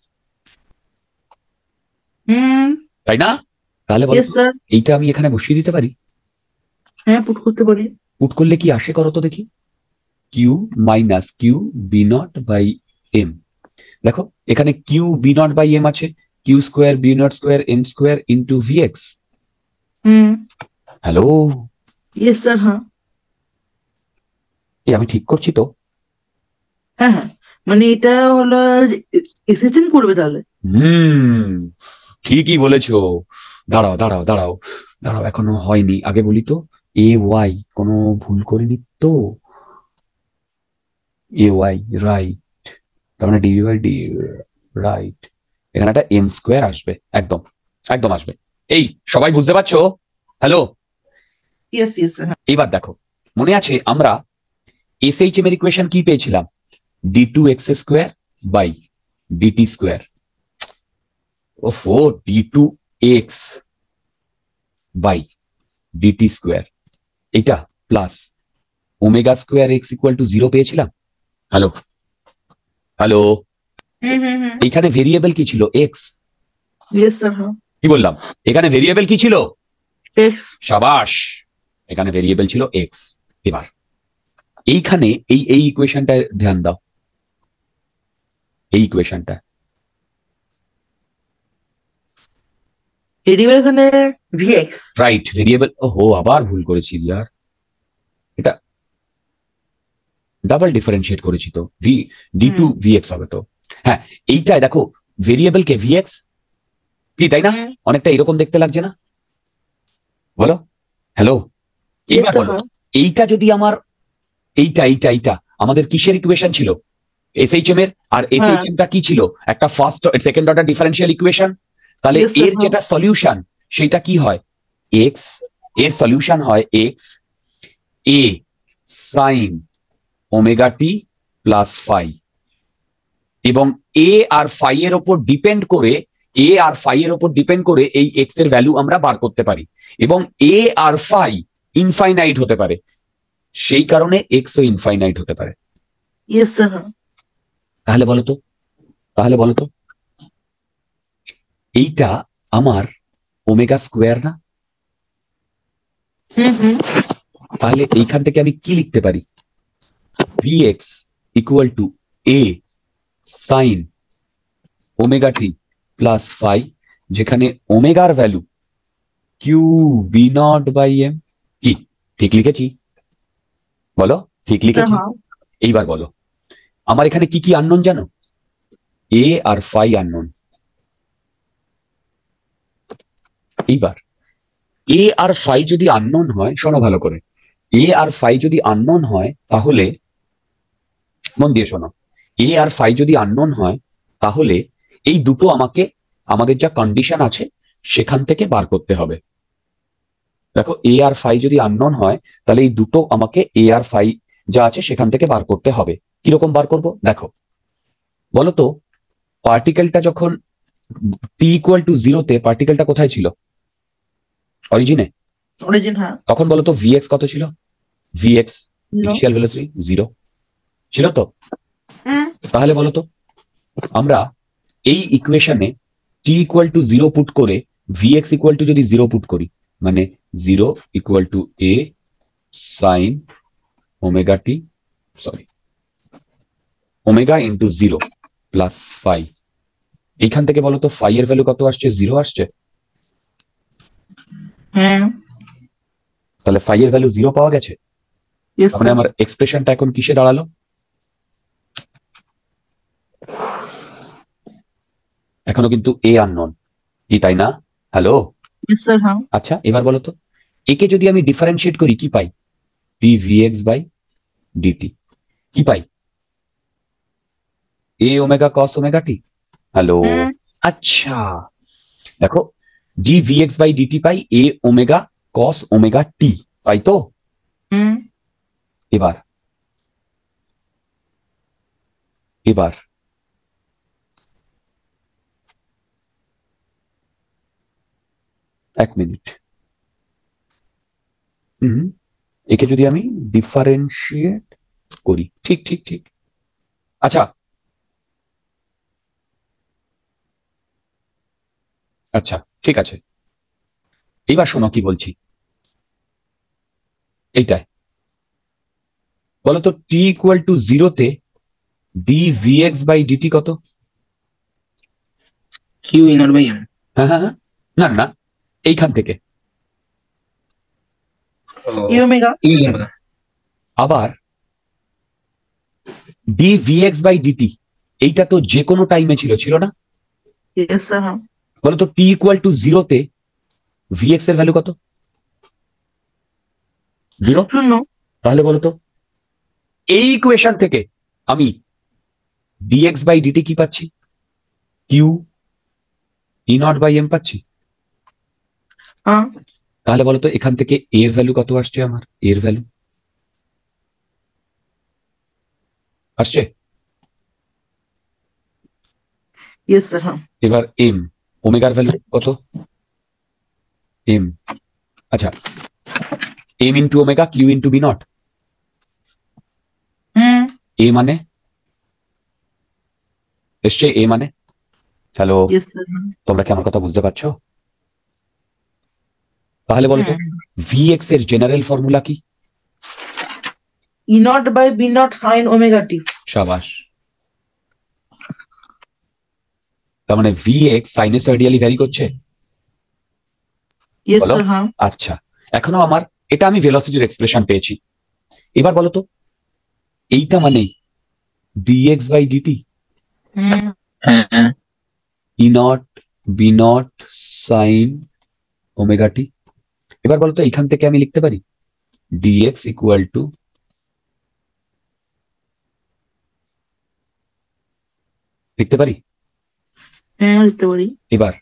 তাই না? তাহলে বলো ইয়েস তো, স্যার। এইটা আমি এখানে বসিয়ে দিতে পারি? হ্যাঁ, পুট করতে পারি। পুট করলে কি আসে করো তো দেখি। Q minus Q B naught by M. দেখো, এখানে Q B naught by M আছে, Q square B naught square M square into VX. Hello, yes sir. হ্যাঁ। আমি ঠিক করছি তো? হ্যাঁ হ্যাঁ, মানে এটা হলো এসেছেন করবে তাহলে। ঠিকই বলেছো। দাঁড়াও দাঁড়াও দাঁড়াও দাঁড়াও, এখনো হয়নি, আগে বলি তো। এ ওয়াই, কোনো ভুল করিনি তো? এ ওয়াই রাইট, তার মানে ডিভি বাই ডি, রাইট। এখানে একটা এম স্কোয়ার আসবে, একদম একদম আসবে। এই সবাই বুঝতে পারছো? Hello, yes yes sir. এইবার দেখো, মনে আছে আমরা এসএইচএম এর ইকুয়েশন কি পেয়েছিলাম? D two X square by DT square. ওফো, D two X by DT square, এটা plus omega square X equal to 0 পেয়েছিলাম। হ্যালো, হ্যালো, হুম। এইখানে ভেরিয়েবল কি ছিল? এক্স। ইয়েস স্যার, হ্যাঁ। কি বললাম? এখানে ভেরিয়েবল কি ছিল? এক্স। সাবাস, এখানে ভেরিয়েবল ছিল এক্স। এবার এইখানে এই ইকুয়েশনটায় ধ্যান দাও, এই ইকুয়েশনটা। ভেরিয়েবল এখানে ভিএক্স। Right, variable. ওহো, আবার ভুল করেছি ইয়ার, এটা ডাবল ডিফারেন্সিয়েট করেছি তো, ডি টু ভিএক্স হবে তো। হ্যাঁ, এইটাই দেখো, ভেরিয়েবল কে ভিএক্স কি, তাই না? অনেকটা এরকম দেখতে লাগছে না? বলো। হ্যালো, এইবার বলো, এইটা যদি আমার এইটা আমাদের কিসের ইকুয়েশন ছিল? এসএইচএম এর। আর এসএইচএম টা কি ছিল? একটা first second order differential equation. তাহলে Yes, sir, এর যেটা সলিউশন সেটা কি হয়? এক্স। এর সলিউশন হয় এক্স এ sine omega T plus phi. এবং এ আর ফাই এর ওপর ডিপেন্ড করে, এই এক্স এর ভ্যালু আমরা বার করতে পারি। এবং এ আর ফাই ইনফাইনাইট হতে পারে, সেই কারণে এক্স ও ইনফাইনাইট হতে পারে। ইয়েস স্যার, হ্যাঁ। তাহলে বলো তো এইটা আমার ওমেগা স্কোয়ার না? হুম। তাহলে এইখান থেকে আমি কি লিখতে পারি? VX equal to A sine omega T plus phi, যেখানে ওমেগার value Q B naught by M. কি ঠিক লিখেছি? বলো, ঠিক লিখেছি? এইবার বলো, আমার এখানে কি কি আননোন জানো? এ আর ফাই আননোন। এইবার এ আর ফাই যদি আননোন হয়, শোনো ভালো করে, এ আর ফাই যদি আননোন হয় তাহলে, মন দিয়ে শোনো, এ আর ফাই যদি আননোন হয় তাহলে এই দুটো আমাকে আমাদের যা কন্ডিশন আছে সেখান থেকে বার করতে হবে। দেখো, এ আর ফাই যদি আননোন হয় তাহলে এই দুটো আমাকে এ আর ফাই যা আছে সেখান থেকে বার করতে হবে। কিরকম বার করব? দেখো, বলো তো, পার্টিকেলটা যখন টি ইকুয়াল টু জিরোতে, পার্টিকেলটা কোথায় ছিল? অরিজিনে। হ্যাঁ। তখন বলো তো ভিএক্স কত ছিল? ভিএক্স ইনিশিয়াল ভেলোসিটি 0 ছিল তো। তাহলে বলো তো, আমরা এই ইকুয়েশনে টি ইকুয়াল টু 0 পুট করে ভিএক্স ইকুয়াল টু যদি 0 পুট করি, মানে 0 equal to A sine omega T, sorry, omega into 0 plus phi. এইখান থেকে বলো তো ফাই এর ভ্যালু কত আসছে? 0 আসছে। তাহলে ফাই এর ভ্যালু 0 পাওয়া গেছে। মানে আমার এক্সপ্রেশনটা এখন কিসে দাঁড়ালো? এখনো কিন্তু এ আননোন, কি তাই না? হ্যালো, আচ্ছা এবার বলো তো, একে যদি আমি ডিফারেন্সিয়েট করি কি পাই? D VX by DT. কি পাই? A omega cos omega T. Hello, আচ্ছা দেখো, ডি ভিএক্স বাই ডিটি পাই A omega cos omega T, পাই তো? এবার এক মিনিট, একে যদি আমি ডিফারেন্সিয়েট করি, ঠিক। আচ্ছা ঠিক আছে, এইবার শোনো কি বলছি। এইটাই বলো তো, টি ইকুয়াল টু 0-তে ডি ভিএক্স বাই ডিটি কত? Q E naught by M. হ্যাঁ, না, এইখান থেকে আবার ডি ভিএক্স বাই ডিটি, এইটা তো যে কোনো টাইমে ছিল না? বলো তো, টি ইকুয়াল টু 0-তে ভিএক্স এর ভ্যালু কত? 0। তাহলে বলো তো, এই ইকুয়েশন থেকে আমি ডিএক্স বাই ডিটি কি পাচ্ছি? Q E naught by M পাচ্ছি। তাহলে বলো তো, এখান থেকে এর ভ্যালু কত আসছে? আমার এর ভ্যালু আসছে। এবার এম, ওমেগার ভ্যালু কত? এম, আচ্ছা, M into omega Q into B naught. এ মানে এসছে এ মানে। Hello, yes sir. তোমরা কি আমার কথা বুঝতে পারছো? তাহলে বলো তো Vx এর জেনারেল ফর্মুলা কি? E naught by B naught sine omega T. সাবাস। তার মানে Vx সাইনোসয়েডিয়ালি ভ্যারি করছে। ইয়েস বলো। স্যার। হ্যাঁ। আচ্ছা, এখনো আমার এটা আমি ভেলোসিটির এক্সপ্রেশন পেয়েছি। এবার বলো তো এইটা মানে dx বাই dt, হুম। হ্যাঁ হ্যাঁ E naught B naught sine omega T. এবার বলো তো এইখান থেকে আমি লিখতে পারি dx ইকুয়াল টু, লিখতে পারি। হ্যাঁ লিখতে পারি। এবার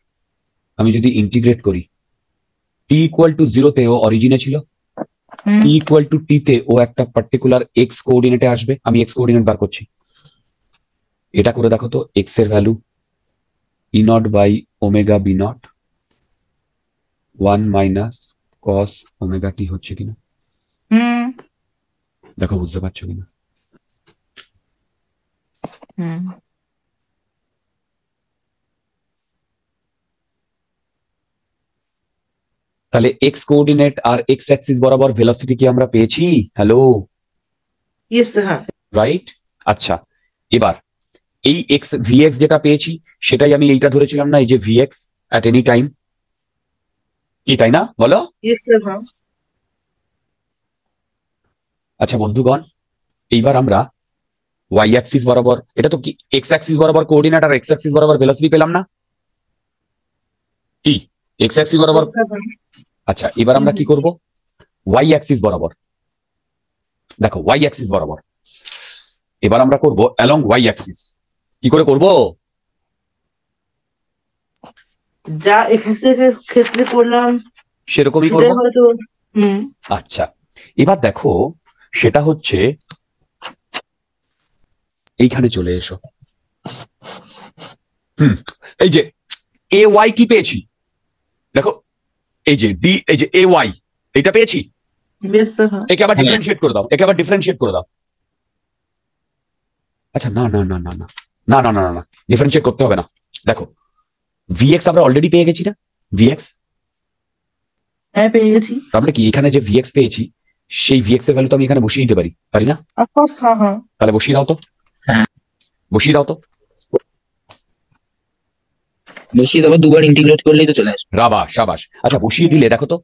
আমি যদি ইন্টিগ্রেট করি, t ইকুয়াল টু জিরোতে ও অরিজিনে ছিল, হুম। t ইকুয়াল টু টি তে ও একটা পার্টিকুলার এক্স কোঅর্ডিনেটে আসবে। আমি এক্স কোঅর্ডিনেট বার করছি। এটা করে দেখো তো এক্স এর value E naught by omega B naught 1 minus cos omega T হচ্ছে কিনা। হুম। দেখো বুঝতে পারছো কিনা। হুম। তাহলে এক্স কোঅর্ডিনেট আর এক্স অ্যাক্সিস বরাবর ভেলোসিটি কি আমরা পেয়েছি? Hello, yes sir. হ্যাঁ। রাইট। আচ্ছা, এবার এই এক্স ভিএক্স যেটা পেয়েছি সেটাই আমি এইটা ধরেছিলাম না, এই যে ভিএক্স অ্যাট এনি টাইম, কি তাই না? বলো। Yes sir. হ্যাঁ। আচ্ছা বন্ধুগণ, এইবার আমরা ওয়াই অ্যাক্সিস বরাবর, এটা তো কি এক্স অ্যাক্সিস বরাবর কোঅর্ডিনেট আর এক্স অ্যাক্সিস বরাবর ভেলোসিটি পেলাম না কি? এক্স অ্যাক্সিস বরাবর। আচ্ছা, এবার আমরা কি করব, ওয়াই অ্যাক্সিস বরাবর। দেখো ওয়াই অ্যাক্সিস বরাবর এবার আমরা করব অ্যালং ওয়াই অ্যাক্সিস। কি করে করব? যা এক্সের ক্ষেত্রে করলাম সেরকমই সেটাই করব। হয়তো। হুম। আচ্ছা, এবার দেখো সেটা হচ্ছে এইখানে চলে এসো। এই যে এ ওয়াই কি পেয়েছি দেখো, এই যে ডি, এই যে এ ওয়াই এটা পেয়েছি। Yes sir. হ্যাঁ। একে আবার ডিফারেন্সিয়েট করে দাও, একে আবার ডিফারেন্সিয়েট করে দাও। আচ্ছা না না না না না না না না না না, ডিফারেন্সিয়েট করতে হবে না। দেখো ভিএক্স আমরা অলরেডি পেয়ে গেছি না, ভিএক্স। হ্যাঁ পেয়ে গেছি। তাহলে কি এখানে যে ভিএক্স পেয়েছি সেই ভিএক্স এর ভ্যালু তো আমি এখানে বসিয়ে দিতে পারি, পারি না? অফকোর্স। হ্যাঁ হ্যাঁ। তাহলে বসিয়ে দাও তো, হ্যাঁ বসিয়ে দাও তো। বসিয়ে দেবো, দুবার ইন্টিগ্রেট করলেই তো চলে আসবে। রাবা সাবাস। আচ্ছা বসিয়ে দিলে দেখো তো,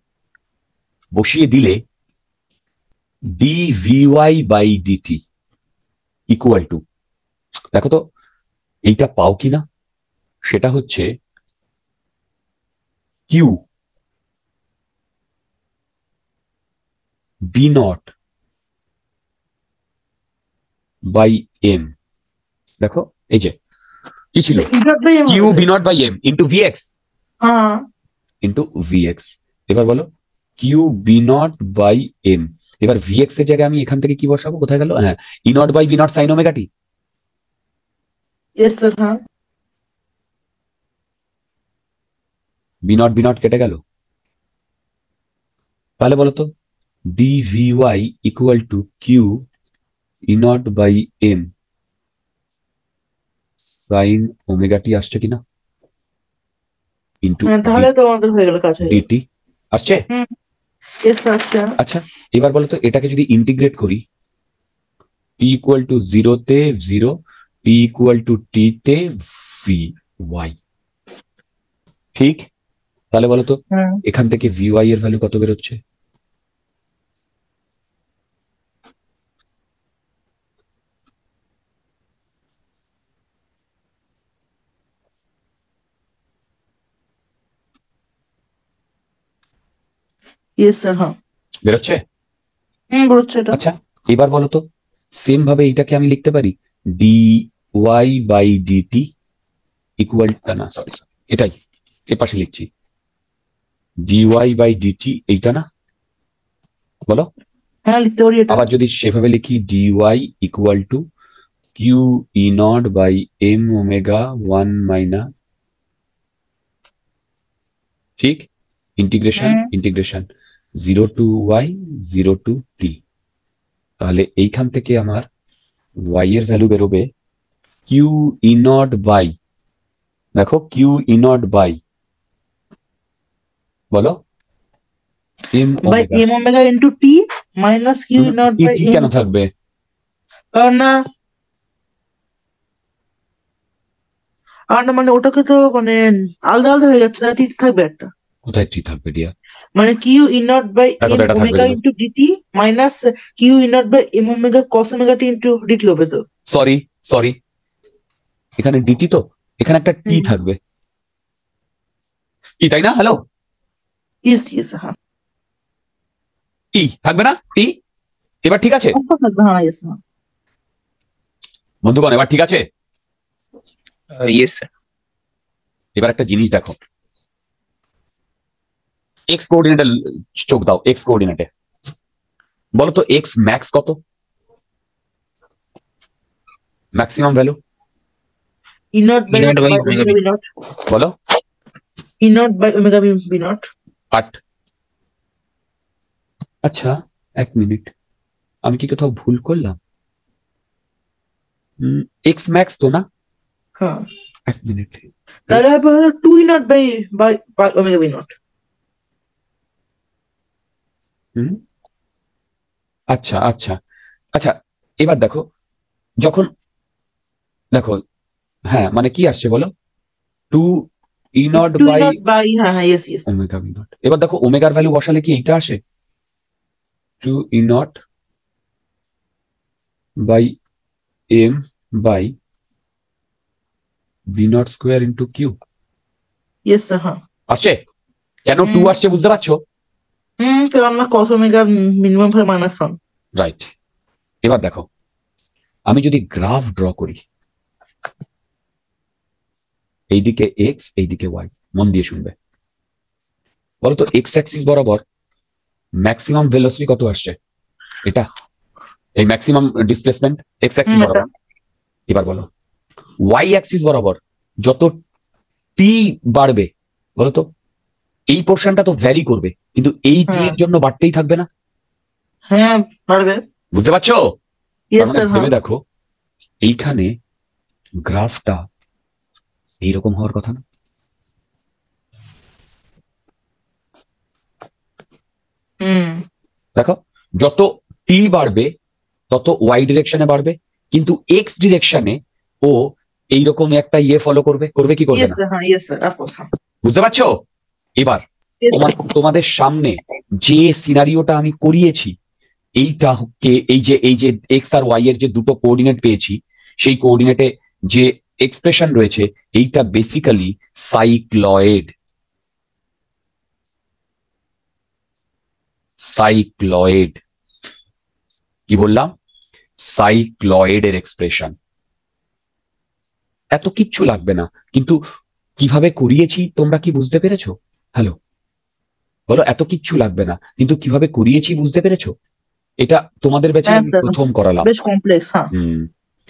বসিয়ে দিলে D VY by DT equal to, দেখো তো এইটা পাও কিনা, সেটা হচ্ছে Q B naught by M. দেখো এই যে কি ছিল, Q B naught by M into VX, হ্যাঁ। Into VX. এবার বলো Q B naught by M. এবার ভিএক্স এর জায়গায় আমি এখান থেকে কি বসাবো, কোথায় গেল? হ্যাঁ, E naught by B naught sine omega t. Yes sir. হ্যাঁ। বি নট কেটে গেল। তাহলে বলো তো d v y equal to q E naught by m sine omega t আসছে কিনা, ইন্টু হ্যাঁ তাহলে তো আমাদের হয়ে গেল, কাজ হয়ে গেল। ডিটি আসছে। হুম। Yes sir. আচ্ছা। আচ্ছা, এবার বলো তো এটাকে যদি ইন্টিগ্রেট করি, টি ইকুয়াল টু জিরোতে zero, t equal to t তে ভি ওয়াই, ঠিক? তাহলে বলো তো হ্যাঁ। এখান থেকে ভি ওয়াই এর ভ্যালু কত বেরোচ্ছে? Yes sir. হ্যাঁ। বেরোচ্ছে। বলছে এটা। আচ্ছা, এবার বলো তো সেম ভাবে এইটাকে আমি লিখতে পারি D Y by DT equal, না সরি সরি, এটাই এ পাশে লিখছি, ডি ওয়াই বাই ডিটি, এইটা না? বলো। হ্যাঁ লিখতে পারি এটা। আবার যদি সেভাবে লিখি d y equal to q E naught by M omega 1 minus, ঠিক, integration integration 0 to y 0 to t. তাহলে এইখান থেকে আমার ওয়াই এর ভ্যালু বেরোবে কিউ ই নট বাই, দেখো কিউ ই নট বাই, বলো m by omega. M omega into t minus q naught t by t m. কেন থাকবে? কারণ না, মানে ওটাকে তো মানে আলাদা আলাদা হয়ে যাচ্ছে, টি থাকবে একটা। কোথায় টি থাকবে ডিয়ার? মানে কিউ ই নট বাই দেখো এম তো এটা থাকবে ওমেগা কিন্তু। Into D T minus Q E naught by M omega cos omega T into D T হবে তো। সরি সরি, এখানে ডিটি তো, এখানে একটা টি হুম। থাকবে, টি তাই না? হ্যালো, ইয়েস ইয়েস, হ্যাঁ টি থাকবে না? টি এবার ঠিক আছে হ্যাঁ ইয়েস হ্যাঁ। বন্ধুগণ, এবার ঠিক আছে? Yes sir. এবার একটা জিনিস দেখো, এক্স কোঅর্ডিনেটে চোখ দাও, এক্স কোঅর্ডিনেটে বলো তো এক্স ম্যাক্স কত, maximum value E naught by E naught by omega omega B naught, বলো? E naught by omega B naught. 8। আচ্ছা এক মিনিট, আমি কি কোথাও ভুল করলাম? এক্স ম্যাক্স তো না? হ্যাঁ, এক মিনিট, তাহলে হবে হলো two E naught by by omega B naught. আচ্ছা আচ্ছা আচ্ছা, এবার দেখো, যখন দেখো, হ্যাঁ মানে কি আসছে বলো? Two E naught two E by naught by, হ্যাঁ হ্যাঁ yes yes. Omega B naught. এবার দেখো ওমেগার ভ্যালু বসালে কি এইটা আসে? Two E naught by M by B naught square into Q yes হ্যাঁ। আসছে। কেন টু আসছে বুঝতে পারছো? কারণ আমরা কস ওমেগা মিনিমাম ভাবে মাইনাস 1। রাইট। এবার দেখো, আমি যদি গ্রাফ ড্র করি, এইদিকে এক্স এইদিকে ওয়াই, মন দিয়ে শুনবে, বলো তো এক্স অ্যাক্সিস বরাবর ম্যাক্সিমাম ভেলোসিটি কত আসছে? এটা এই ম্যাক্সিমাম ডিসপ্লেসমেন্ট এক্স অ্যাক্সিস বরাবর। এবার বলো ওয়াই অ্যাক্সিস বরাবর যত টি বাড়বে, বলো তো এই পোর্শনটা তো ভ্যারি করবে, কিন্তু এই টি এর জন্য বাড়তেই থাকবে না? হ্যাঁ পারবে। বুঝতে পারছো? ইয়েস তার স্যার মানে হ্যাঁ। ভেবে দেখো, এইখানে গ্রাফটা এইরকম হওয়ার কথা না? দেখো যত টি বাড়বে তত ওয়াই ডিরেকশনে বাড়বে, কিন্তু এক্স ডিরেকশনে ও এইরকম একটা ইয়ে ফলো করবে, করবে কি করবে ইয়েস না? স্যার হ্যাঁ, ইয়েস স্যার অফকোর্স হ্যাঁ। বুঝতে পারছো? এবার Yes, sir. তোমাদের সামনে যে সিনারিওটা আমি করিয়েছি, এইটাকে এই যে এক্স আর ওয়াই এর যে দুটো কোঅর্ডিনেট পেয়েছি, সেই কোঅর্ডিনেটে যে এক্সপ্রেশন রয়েছে, এইটা বেসিক্যালি সাইক্লয়েড। সাইক্লয়েড কি বললাম? সাইক্লয়েডের এক্সপ্রেশন। এত কিচ্ছু লাগবে না, কিন্তু কিভাবে করিয়েছি তোমরা কি বুঝতে পেরেছো? হ্যালো বলো, এত কিচ্ছু লাগবে না, কিন্তু কিভাবে করিয়েছি বুঝতে পেরেছো? এটা তোমাদের ব্যাচে হ্যাঁ আমি স্যার, প্রথম করালাম। বেশ কমপ্লেক্স হ্যাঁ।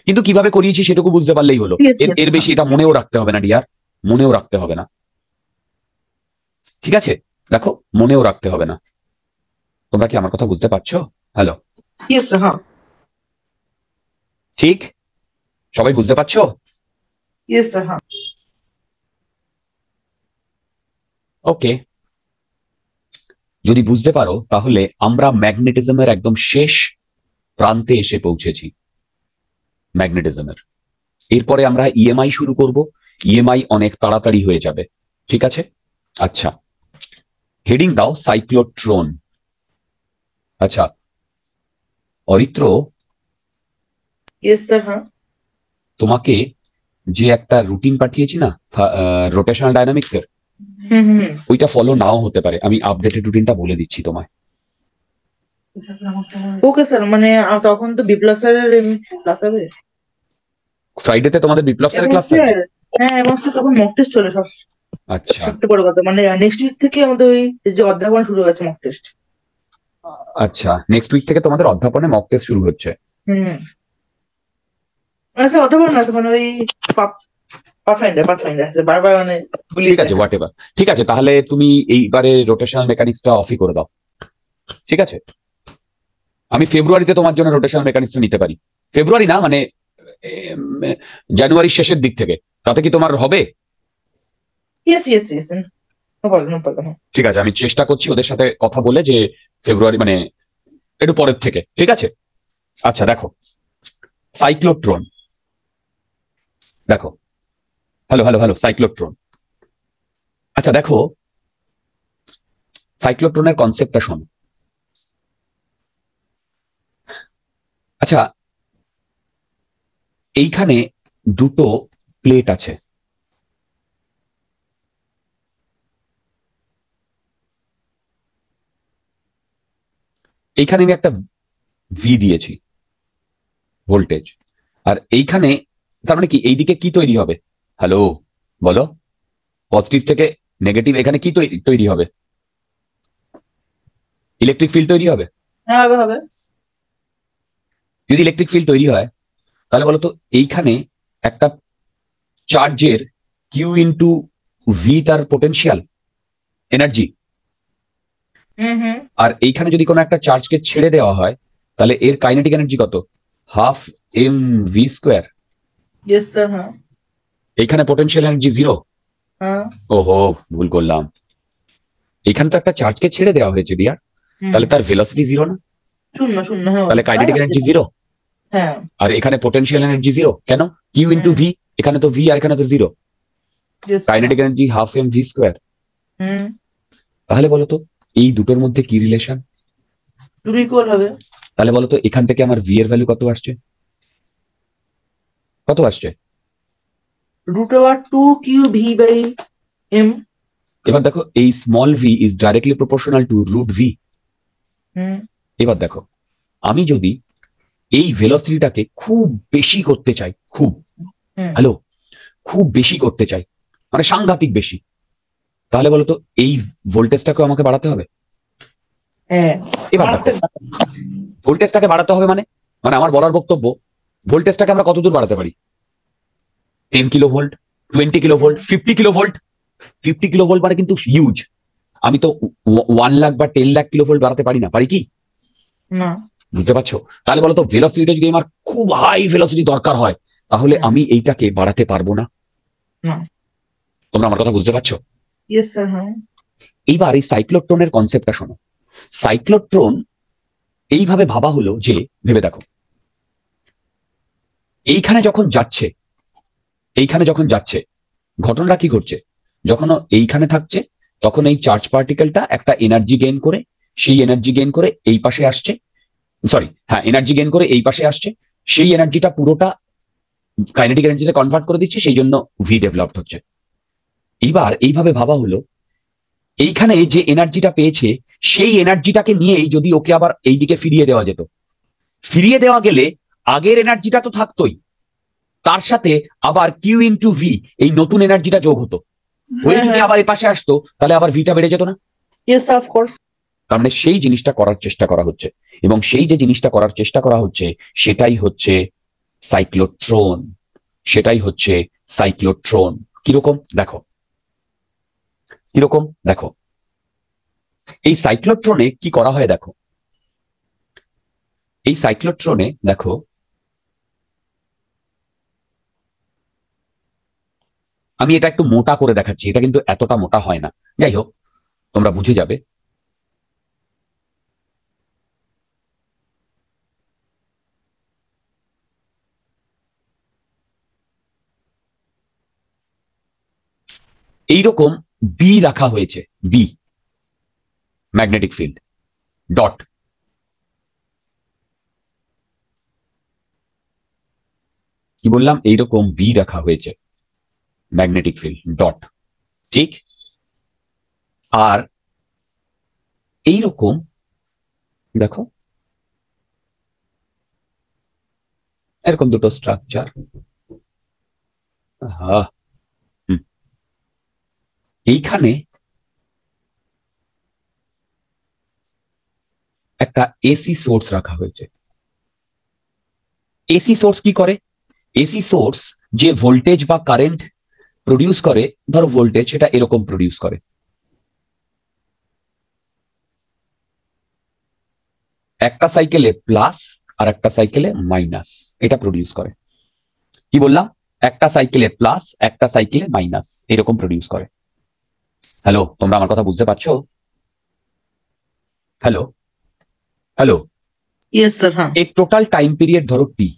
কিন্তু কিভাবে করিয়েছি সেটুকু বুঝতে পারলেই হলো। Yes, yes, এর বেশি এটা মনেও রাখতে হবে না ডিয়ার, মনেও রাখতে হবে না, ঠিক আছে? দেখো মনেও রাখতে হবে না। তোমরা কি আমার কথা বুঝতে পারছো? হ্যালো ইয়েস স্যার হ্যাঁ। ঠিক, সবাই বুঝতে পারছো? ইয়েস স্যার হ্যাঁ। ওকে, যদি বুঝতে পারো তাহলে আমরা ম্যাগনেটিজমের একদম শেষ প্রান্তে এসে পৌঁছেছি। ম্যাগনেটিজমের এরপরে আমরা ইএমআই শুরু করব। ইএমআই অনেক তাড়াতাড়ি হয়ে যাবে, ঠিক আছে? আচ্ছা, হেডিং দাও সাইক্লোট্রন। আচ্ছা অরিত্র, ইয়েস স্যার হ্যাঁ। তোমাকে যে একটা রুটিন পাঠিয়েছি না রোটেশনাল ডায়নামিক্স এর, ওইটা ফলো নাও হতে পারে, আমি আপডেটেড রুটিনটা বলে দিচ্ছি তোমায়। ওকে স্যার, মানে তখন তো বিপ্লব স্যারের ক্লাস হবে ফ্রাইডেতে তোমাদের বিপ্লব স্যারের ক্লাস থাকবে? হ্যাঁ, এবং স্যার তখন মক টেস্ট চলে সব। আচ্ছা সবচেয়ে বড় কথা মানে নেক্সট উইক থেকে আমাদের ওই যে অধ্যাপনা শুরু হয়েছে মক টেস্ট। আচ্ছা, নেক্সট উইক থেকে তোমাদের অধ্যাপনে মক টেস্ট শুরু হচ্ছে। মানে স্যার অধ্যাপনা না স্যার, মানে ওই পাথফাইন্ডার আছে বারবার মানে ঠিক আছে হোয়াট এভার, ঠিক আছে, তাহলে তুমি এইবারে রোটেশনাল মেকানিক্সটা অফই করে দাও, ঠিক আছে? আমি ফেব্রুয়ারিতে তোমার জন্য রোটেশনাল মেকানিক্সটা নিতে পারি, ফেব্রুয়ারি না মানে জানুয়ারির শেষের দিক থেকে, তাতে কি তোমার হবে? Yes no problem no problem. ঠিক আছে, আমি চেষ্টা করছি ওদের সাথে কথা বলে যে ফেব্রুয়ারি মানে একটু পরের থেকে, ঠিক আছে? আচ্ছা দেখো, সাইক্লোট্রন, দেখো, হ্যালো সাইক্লোট্রন। আচ্ছা দেখো, সাইক্লোট্রনের কনসেপ্টটা শোনো। আচ্ছা, এইখানে দুটো প্লেট আছে, এইখানে আমি একটা ভি দিয়েছি ভোল্টেজ, আর এইখানে তার মানে কি এইদিকে কি তৈরি হবে? হ্যালো, বলো, পজিটিভ থেকে নেগেটিভ এখানে কি তৈরি হবে? ইলেকট্রিক ফিল্ড তৈরি হবে। হ্যাঁ হবে হবে। যদি ইলেকট্রিক ফিল্ড তৈরি হয় তাহলে বলতো এইখানে একটা চার্জের কিউ ইন্টু ভি তার পোটেনশিয়াল এনার্জি, হুম। আর এইখানে যদি কোনো একটা চার্জকে ছেড়ে দেওয়া হয় তাহলে এর কাইনেটিক এনার্জি কত? Half M V square. Yes sir হ্যাঁ। এইখানে পোটেনশিয়াল এনার্জি জিরো। হ্যাঁ। ওহো, ভুল করলাম, এইখানে তো একটা চার্জকে ছেড়ে দেওয়া হয়েছে দিয়া, হুম। তাহলে তার ভেলোসিটি জিরো না? শূন্য হ্যাঁ। তাহলে কাইনেটিক এনার্জি জিরো। হ্যাঁ। আর এখানে পোটেনশিয়াল এনার্জি জিরো কেন? কিউ ইন্টু ভি, এখানে তো ভি আর এখানে তো zero. Kinetic energy half M V square. হুম। তাহলে বলতো এই দুটোর মধ্যে কি রিলেশন? দুটো ইকুয়াল হবে। তাহলে বলতো এখান থেকে আমার ভি এর ভ্যালু কত আসছে? কত আসছে? √2 QV/m। এবার দেখো, এই small v is directly proportional to root v. হুম। এবার দেখো, আমি যদি এই ভেলোসিটিটাকে খুব বেশি করতে চাই, খুব হ্যালো খুব বেশি করতে চাই, মানে সাংঘাতিক বেশি, তাহলে বলতো এই ভোল্টেজটাকে আমাকে বাড়াতে হবে। হ্যাঁ। এবার দেখো, ভোল্টেজটাকে বাড়াতে হবে মানে মানে আমার বলার বক্তব্য, ভোল্টেজটাকে আমরা কতদূর বাড়াতে পারি? 10 kilo volt, 20 kilo volt, 50 kilo volt. 50 kilo volt মানে কিন্তু হিউজ। আমি তো 1 লাখ বা 10 লাখ কিলো ভোল্ট বাড়াতে পারি না, পারি কি? না। বুঝতে পারছো? তাহলে বলতো ভেলোসিটিটা যদি আমার খুব হাই ভেলোসিটি দরকার হয় তাহলে আমি এইটাকে বাড়াতে পারবো না। না। তোমরা আমার কথা বুঝতে পারছো? ইয়েস স্যার হ্যাঁ। এইবার এই সাইক্লোট্রনের কনসেপ্টটা শোনো। সাইক্লোট্রন এইভাবে ভাবা হলো যে, ভেবে দেখো, এইখানে যখন যাচ্ছে ঘটনাটা কি ঘটছে? যখন ও এইখানে থাকছে তখন এই চার্জ পার্টিকেলটা একটা এনার্জি গেইন করে, সেই এনার্জি গেইন করে এই পাশে আসছে, এনার্জি গেইন করে এই পাশে আসছে, সেই এনার্জিটা পুরোটা কাইনেটিক এনার্জিতে কনভার্ট করে দিচ্ছে, সেই জন্য ভি ডেভেলপড হচ্ছে। এইবার এইভাবে ভাবা হলো, এইখানে যে এনার্জিটা পেয়েছে সেই এনার্জিটাকে নিয়েই যদি ওকে আবার এইদিকে ফিরিয়ে দেওয়া যেত, ফিরিয়ে দেওয়া গেলে আগের এনার্জিটা তো থাকতোই, তার সাথে আবার কিউ ইন্টু ভি এই নতুন এনার্জিটা যোগ হতো, হয়ে যদি আবার এই পাশে আসতো তাহলে আবার ভিটা বেড়ে যেত না? Yes of course. তার মানে সেই জিনিসটা করার চেষ্টা করা হচ্ছে, এবং সেই যে জিনিসটা করার চেষ্টা করা হচ্ছে সেটাই হচ্ছে সাইক্লোট্রন। সেটাই হচ্ছে সাইক্লোট্রন। কিরকম দেখো, কিরকম দেখো, এই সাইক্লোট্রনে কি করা হয় দেখো, এই সাইক্লোট্রনে দেখো, আমি এটা একটু মোটা করে দেখাচ্ছি, এটা কিন্তু এতটা মোটা হয় না, যাই হোক তোমরা বুঝে যাবে। এইরকম বি রাখা হয়েছে, বি ম্যাগনেটিক ফিল্ড ডট, কি বললাম? এইরকম বি রাখা হয়েছে ম্যাগনেটিক ফিল্ড ডট, ঠিক? আর এইরকম দেখো, এরকম দুটো স্ট্রাকচার, এইখানে একটা এসি সোর্স রাখা হয়েছে। এসি সোর্স কি করে? এসি সোর্স যে ভোল্টেজ বা কারেন্ট প্রডিউস করে, ধরো ভোল্টেজ, সেটা এরকম প্রডিউস করে, একটা সাইকেলে প্লাস আর একটা সাইকেলে মাইনাস, এটা প্রডিউস করে। কি বললাম, একটা সাইকেলে প্লাস একটা সাইকেলে মাইনাস এরকম প্রডিউস করে। হ্যালো, তোমরা আমার কথা বুঝতে পারছো? হ্যালো হ্যালো, ইয়েস স্যার, হ্যাঁ। এই টোটাল টাইম পিরিয়ড ধরো টি,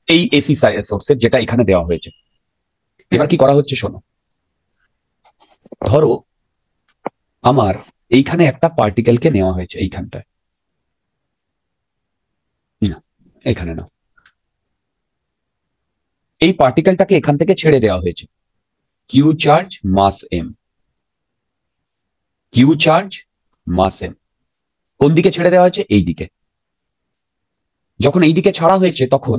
এই এসি সোর্সের যেটা এখানে দেওয়া হয়েছে। এবার কি করা হচ্ছে শোনো, ধরো আমার এইখানে একটা পার্টিকেলকে নেওয়া হয়েছে, এইখানটায় না, এখানে না, এই পার্টিকেলটাকে এখান থেকে ছেড়ে দেওয়া হয়েছে। কিউ চার্জ মাস এম, কিউ চার্জ মাস এম। কোন দিকে ছেড়ে দেওয়া হয়েছে? এই দিকে। যখন এই দিকে ছাড়া হয়েছে তখন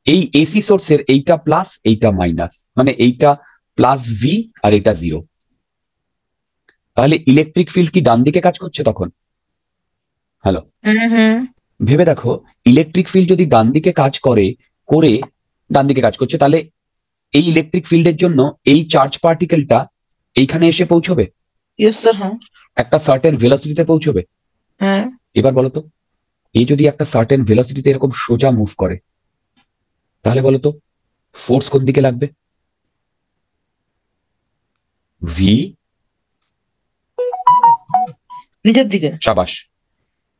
এই এসি সোর্সের এইটা প্লাস এইটা মাইনাস, মানে এইটা প্লাস ভি আর এটা জিরো। তাহলে ইলেকট্রিক ফিল্ড কি ডান দিকে কাজ করছে তখন? হ্যালো, ভেবে দেখো, ইলেকট্রিক ফিল্ড যদি ডান দিকে কাজ করে ডান দিকে কাজ করছে, তাহলে এই ইলেকট্রিক ফিল্ডের জন্য এই চার্জ পার্টিকেলটা এইখানে এসে পৌঁছবে, ইয়েস স্যার, হ্যাঁ। একটা সার্টেন ভেলোসিটিতে পৌঁছবে। হ্যাঁ। এবার বলো তো, এই যদি একটা সার্টেন ভেলোসিটিতে এরকম সোজা মুভ করে, তাহলে বলো তো ফোর্স কোন দিকে লাগবে? ভি, নিচের দিকে। সাবাস।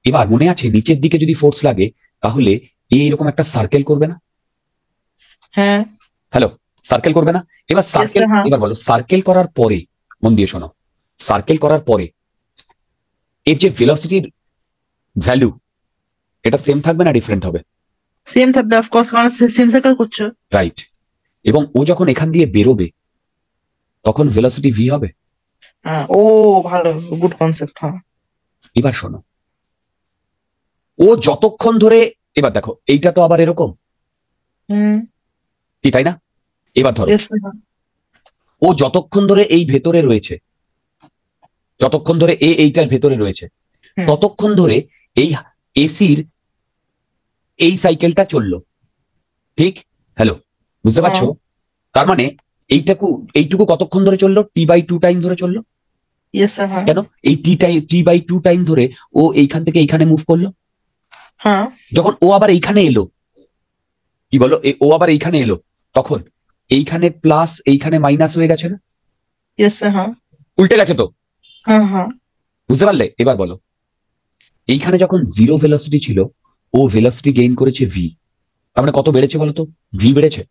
এবার মনে আছে, নিচের দিকে যদি ফোর্স লাগে তাহলে এরকম একটা সার্কেল করবে না? হ্যাঁ। হ্যালো, সার্কেল করবে না? এবার সার্কেল, হ্যাঁ। এবার বলো সার্কেল করার পরে, মন দিয়ে শোনো, সার্কেল করার পরে এর যে ভেলোসিটির ভ্যালু, এটা সেম থাকবে না ডিফারেন্ট হবে? সেম থাকবে, অফকোর্স, কারণ সেম সার্কেল করছো। রাইট। এবং ও যখন এখান দিয়ে বেরোবে তখন ভেলোসিটি ভি হবে। হ্যাঁ, ও ভালো, গুড কনসেপ্ট, হ্যাঁ। এবার শোনো, ও যতক্ষণ ধরে, এবার দেখো এইটা তো আবার এরকম, কি তাই না? এবার ধরো ও যতক্ষণ ধরে এই ভেতরে রয়েছে, যতক্ষণ ধরে এইটার ভেতরে রয়েছে, ততক্ষণ ধরে এই এসির এই সাইকেলটা চললো, ঠিক? হ্যালো, বুঝতে পারছো? তার মানে এইটুকু কতক্ষণ ধরে চললো? T/2 টাইম ধরে চললো। কেন? এই T/2 টাইম ধরে ও এইখান থেকে এইখানে মুভ করলো। যখন ও আবার এইখানে এলো, কি বলো, ও আবার এইখানে এলো, তখন এইখানে প্লাস এইখানে মাইনাস হয়ে গেছে না? উল্টে গেছে তো, বুঝতে পারলে? এবার বলো, এইখানে যখন জিরো ভেলোসিটি ছিল, ও ভেলোসিটি গেইন করেছে ভি, তার মানে কত বেড়েছে বলো তো? ভি বেড়েছে।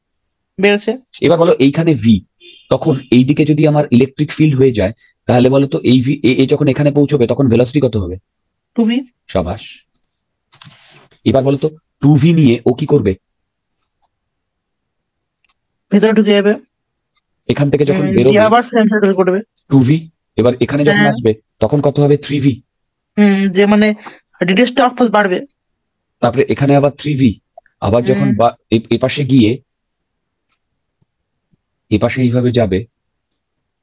এবার বলো এইখানে ভি, তখন এইদিকে যদি আমার ইলেকট্রিক ফিল্ড হয়ে যায়, তাহলে বলো তো এই ভি যখন এখানে পৌঁছবে তখন ভেলোসিটি কত হবে? 2v। সাবাস। এবার বলো তো 2v নিয়ে ও কি করবে? ভেতরে ঢুকে যাবে, এখান থেকে যখন বেরোবে আবার সেম সার্কেল করবে 2v। এবার এখানে যখন আসবে তখন কত হবে? 3v। যে মানে ডিটেলসটা অফকোর্স বাড়বে। তারপরে এখানে আবার 3v, আবার যখন এপাশে গিয়ে এপাশে এইভাবে যাবে,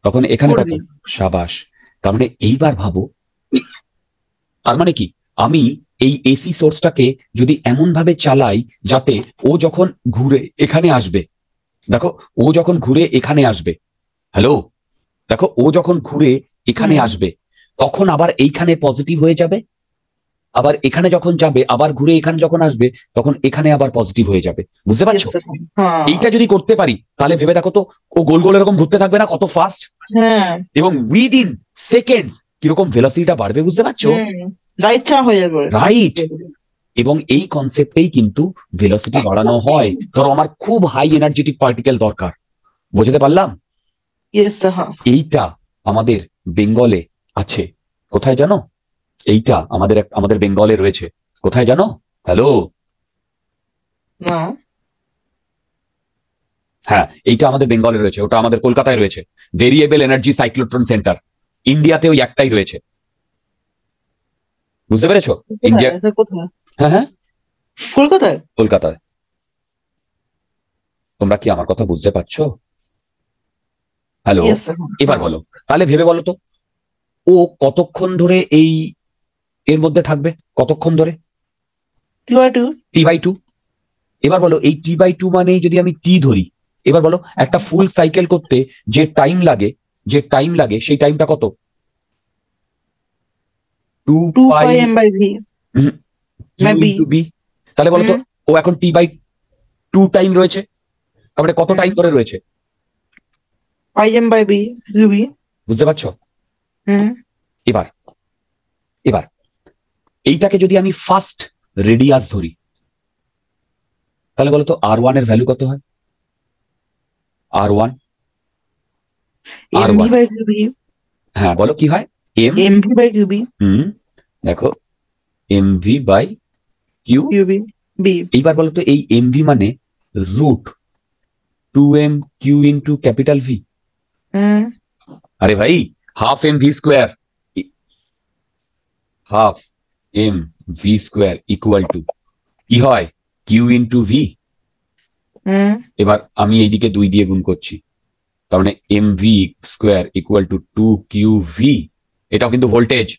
তখন এখানে কত? সাবাস। তার মানে এইবার ভাবো, তার মানে কি, আমি এই এসি সোর্সটাকে যদি এমন ভাবে চালাই যাতে ও যখন ঘুরে এখানে আসবে, দেখো ও যখন ঘুরে এখানে আসবে, হ্যালো, দেখো ও যখন ঘুরে এখানে আসবে তখন আবার এইখানে পজিটিভ হয়ে যাবে, আবার এখানে যখন যাবে আবার ঘুরে এখানে যখন আসবে তখন এখানে আবার পজিটিভ হয়ে যাবে। বুঝতে পারছো? এইটা যদি করতে পারি তাহলে ভেবে দেখো তো, ও গোল গোল এরকম ঘুরতে থাকবে না? কত ফাস্ট, এবং উইদিন সেকেন্ডস কিরকম ভেলোসিটিটা বাড়বে, বুঝতে পারছো? রাইট। এবং এই কনসেপ্টেই কিন্তু ভেলোসিটি বাড়ানো হয়। ধরো আমার খুব হাই এনার্জেটিক পার্টিকেল দরকার, বুঝতে পারলাম? এইটা আমাদের বেঙ্গলে আছে, কোথায় জানো? এইটা আমাদের বেঙ্গলে রয়েছে, কোথায় জানো? হ্যালো, হ্যাঁ, এইটা আমাদের বেঙ্গলে রয়েছে, ওটা আমাদের কলকাতায় রয়েছে, ভেরিয়েবল এনার্জি সাইক্লোট্রন সেন্টার। ইন্ডিয়াতে ওই একটাই রয়েছে, বুঝতে পেরেছো? ইন্ডিয়া, হ্যাঁ হ্যাঁ, কলকাতায়। তোমরা কি আমার কথা বুঝতে পারছো? হ্যালো, এবার বলো, তাহলে ভেবে বলো তো, ও কতক্ষণ ধরে এর মধ্যে থাকবে? কতক্ষণ ধরে? T/2। এবার বলো এই T/2 মানে যদি আমি টি ধরি, এবার বলো একটা ফুল সাইকেল করতে যে টাইম লাগে, সেই টাইমটা কত? 2πm/v। তাহলে বলো তো ও এখন T/2 টাইম রয়েছে, তারপরে কত টাইম ধরে রয়েছে, IM by B QB। বুঝতে পারছো? হুম এবার এবার এইটাকে যদি আমি ফার্স্ট রেডিয়াস ধরি, তাহলে বলো তো R1 এর ভ্যালু কত হয়? R1 MV by QB। হ্যাঁ বলো কি হয়? MV by QB। দেখো m v by q. QB B। এইবার বলো তো এই এমভি মানে root 2m q into capital v. হুম আরে ভাই half M V square, half M V square equal to কি হয়? Q into V. হুম এবার আমি এইদিকে 2 দিয়ে গুণ করছি, তার মানে M V square equal to 2QV। এটাও কিন্তু ভোল্টেজ।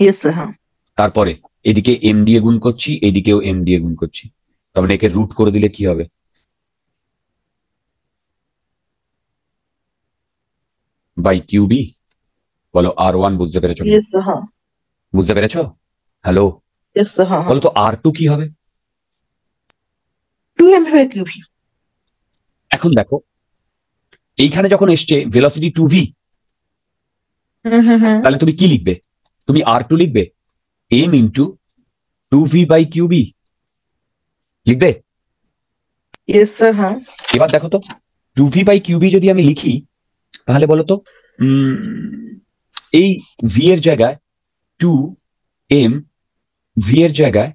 Yes sir. হ্যাঁ তারপরে এদিকে এম দিয়ে গুণ করছি, এদিকেও এম দিয়ে গুণ করছি, তার মানে একে রুট করে দিলে কি হবে? By Q B. বলো R1 বুঝতে পেরেছো? Yes sir. হ্যাঁ বুঝতে পেরেছো? Hello, yes sir. হ্যাঁ বলো তো R2 কি হবে? 2MV by QB। এখন দেখো এইখানে যখন এসছে ভেলোসিটি 2v, হুম তাহলে তুমি কি লিখবে? তুমি R2 লিখবে m ইন্টু 2v বাই কিউবি লিখবে। Yes sir. হ্যাঁ এবার দেখো তো 2v বাই কিউবি যদি আমি লিখি, তাহলে বলো তো এই v এর জায়গায় 2m, v এর জায়গায়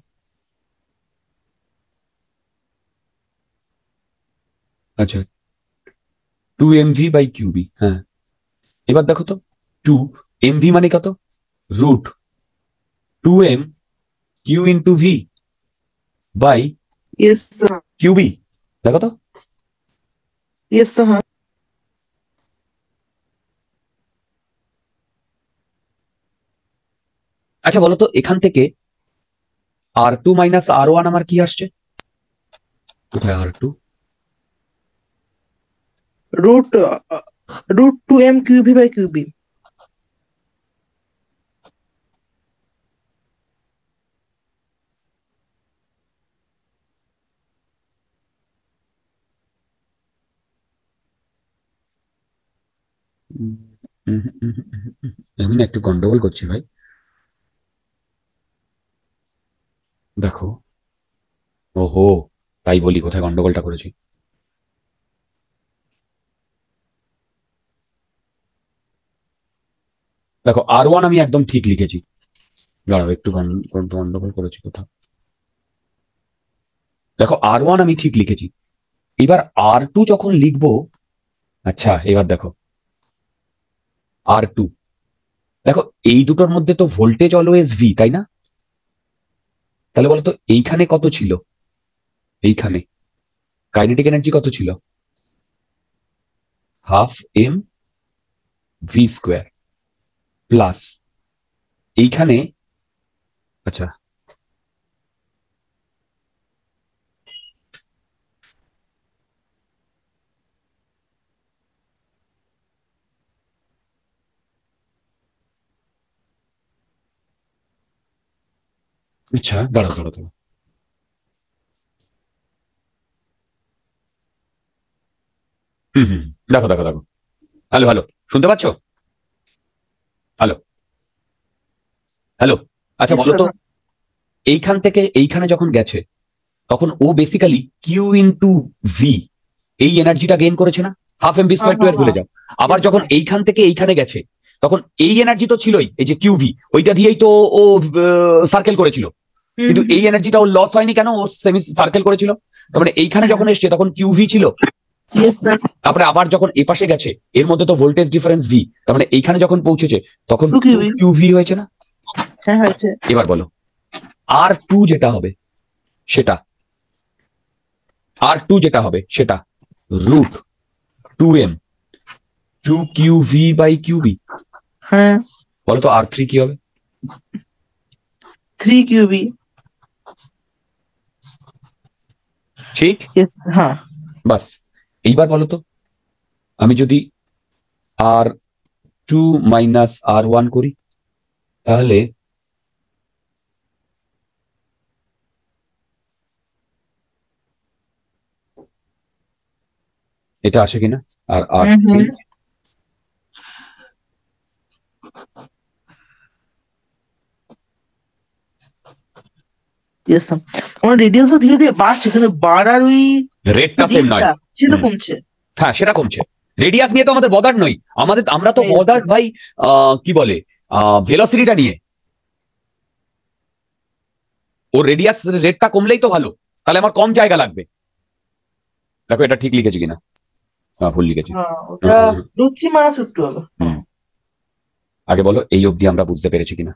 আচ্ছা 2mv বাই কিউবি। হ্যাঁ এবার দেখো তো 2mv মানে কত? Root 2m q into v by yes sir. Q B. দেখো তো ইয়েস স্যার। হ্যাঁ আচ্ছা বলো তো এখান থেকে R2 মাইনাস R1 আমার কি আসছে? কোথায় R2? root 2M QB by QB। আমি না একটু গন্ডগোল করছি ভাই। দেখো ওহো, তাই বলি কোথায় গন্ডগোলটা করেছি। দেখো R1 আমি একদম ঠিক লিখেছি, দাঁড়াও একটু গন্ডগোল করেছি কোথাও। দেখো R1 আমি ঠিক লিখেছি, এবার R2 যখন লিখবো, আচ্ছা এবার দেখো R2, দেখো এই দুটোর মধ্যে তো ভোল্টেজ অলওয়েজ ভি, তাই না? তাহলে বলতো এইখানে কত ছিল? এইখানে কাইনেটিক এনার্জি কত ছিল? Half M V square plus এইখানে, আচ্ছা আচ্ছা দাঁড়াও দাঁড়াও দাঁড়াও। দেখো দেখো দেখো, হ্যালো হ্যালো, শুনতে পাচ্ছ? হ্যালো হ্যালো, আচ্ছা Yes, বলো sir. তো এইখান থেকে এইখানে যখন গেছে, তখন ও বেসিক্যালি কিউ ইন্টু ভি এই এনার্জিটা গেইন করেছে না? Half M B square two এর ভুলে যাও। আবার Yes, যখন sir. এইখান থেকে এইখানে গেছে, তখন এই এনার্জি তো ছিলই, এই যে কিউভি, ওইটা দিয়েই তো ও সার্কেল করেছিল, কিন্তু এই এনার্জিটা ওর লস হয়নি কেন? ও সেমি সার্কেল করেছিল। তার মানে এইখানে যখন এসছে তখন কিউভি ছিল, Yes, sir. তারপরে আবার যখন এ পাশে গেছে এর মধ্যে তো ভোল্টেজ ডিফারেন্স ভি, তার মানে এইখানে যখন পৌঁছেছে তখন 2QV কিউভি হয়েছে না? হ্যাঁ হয়েছে। এবার বলো R2 যেটা হবে সেটা, R2 যেটা হবে সেটা রুট 2m 2QV বাই কিউবি। হ্যাঁ বলো তো R3 কি হবে? 3QV। ঠিক, Yes, হ্যাঁ বাস। এইবার বলো তো আমি যদি R2 মাইনাস R1 করি, তাহলে এটা আসে কিনা, আর আর হুম হুম ইয়েস স্যার। আমার রেডিয়াসও ধীরে ধীরে বাড়ছে, কিন্তু বাড়ার ওই রেটটা সেম নয়। রেটটা সেটা হুম। কমছে। হ্যাঁ, সেটা কমছে। রেডিয়াস নিয়ে তো আমাদের বদার নই, আমরা তো Yes, বদার sir. ভাই কি বলে ভেলোসিটিটা নিয়ে। ওর রেডিয়াস রেটটা কমলেই তো ভালো, তাহলে আমার কম জায়গা লাগবে। দেখো এটা ঠিক লিখেছি কিনা, ভুল লিখেছি। হ্যাঁ, ওটা হুম, লুচি মারা ছুট্টু হবে। হুম। আগে বলো এই অবধি আমরা বুঝতে পেরেছি কিনা।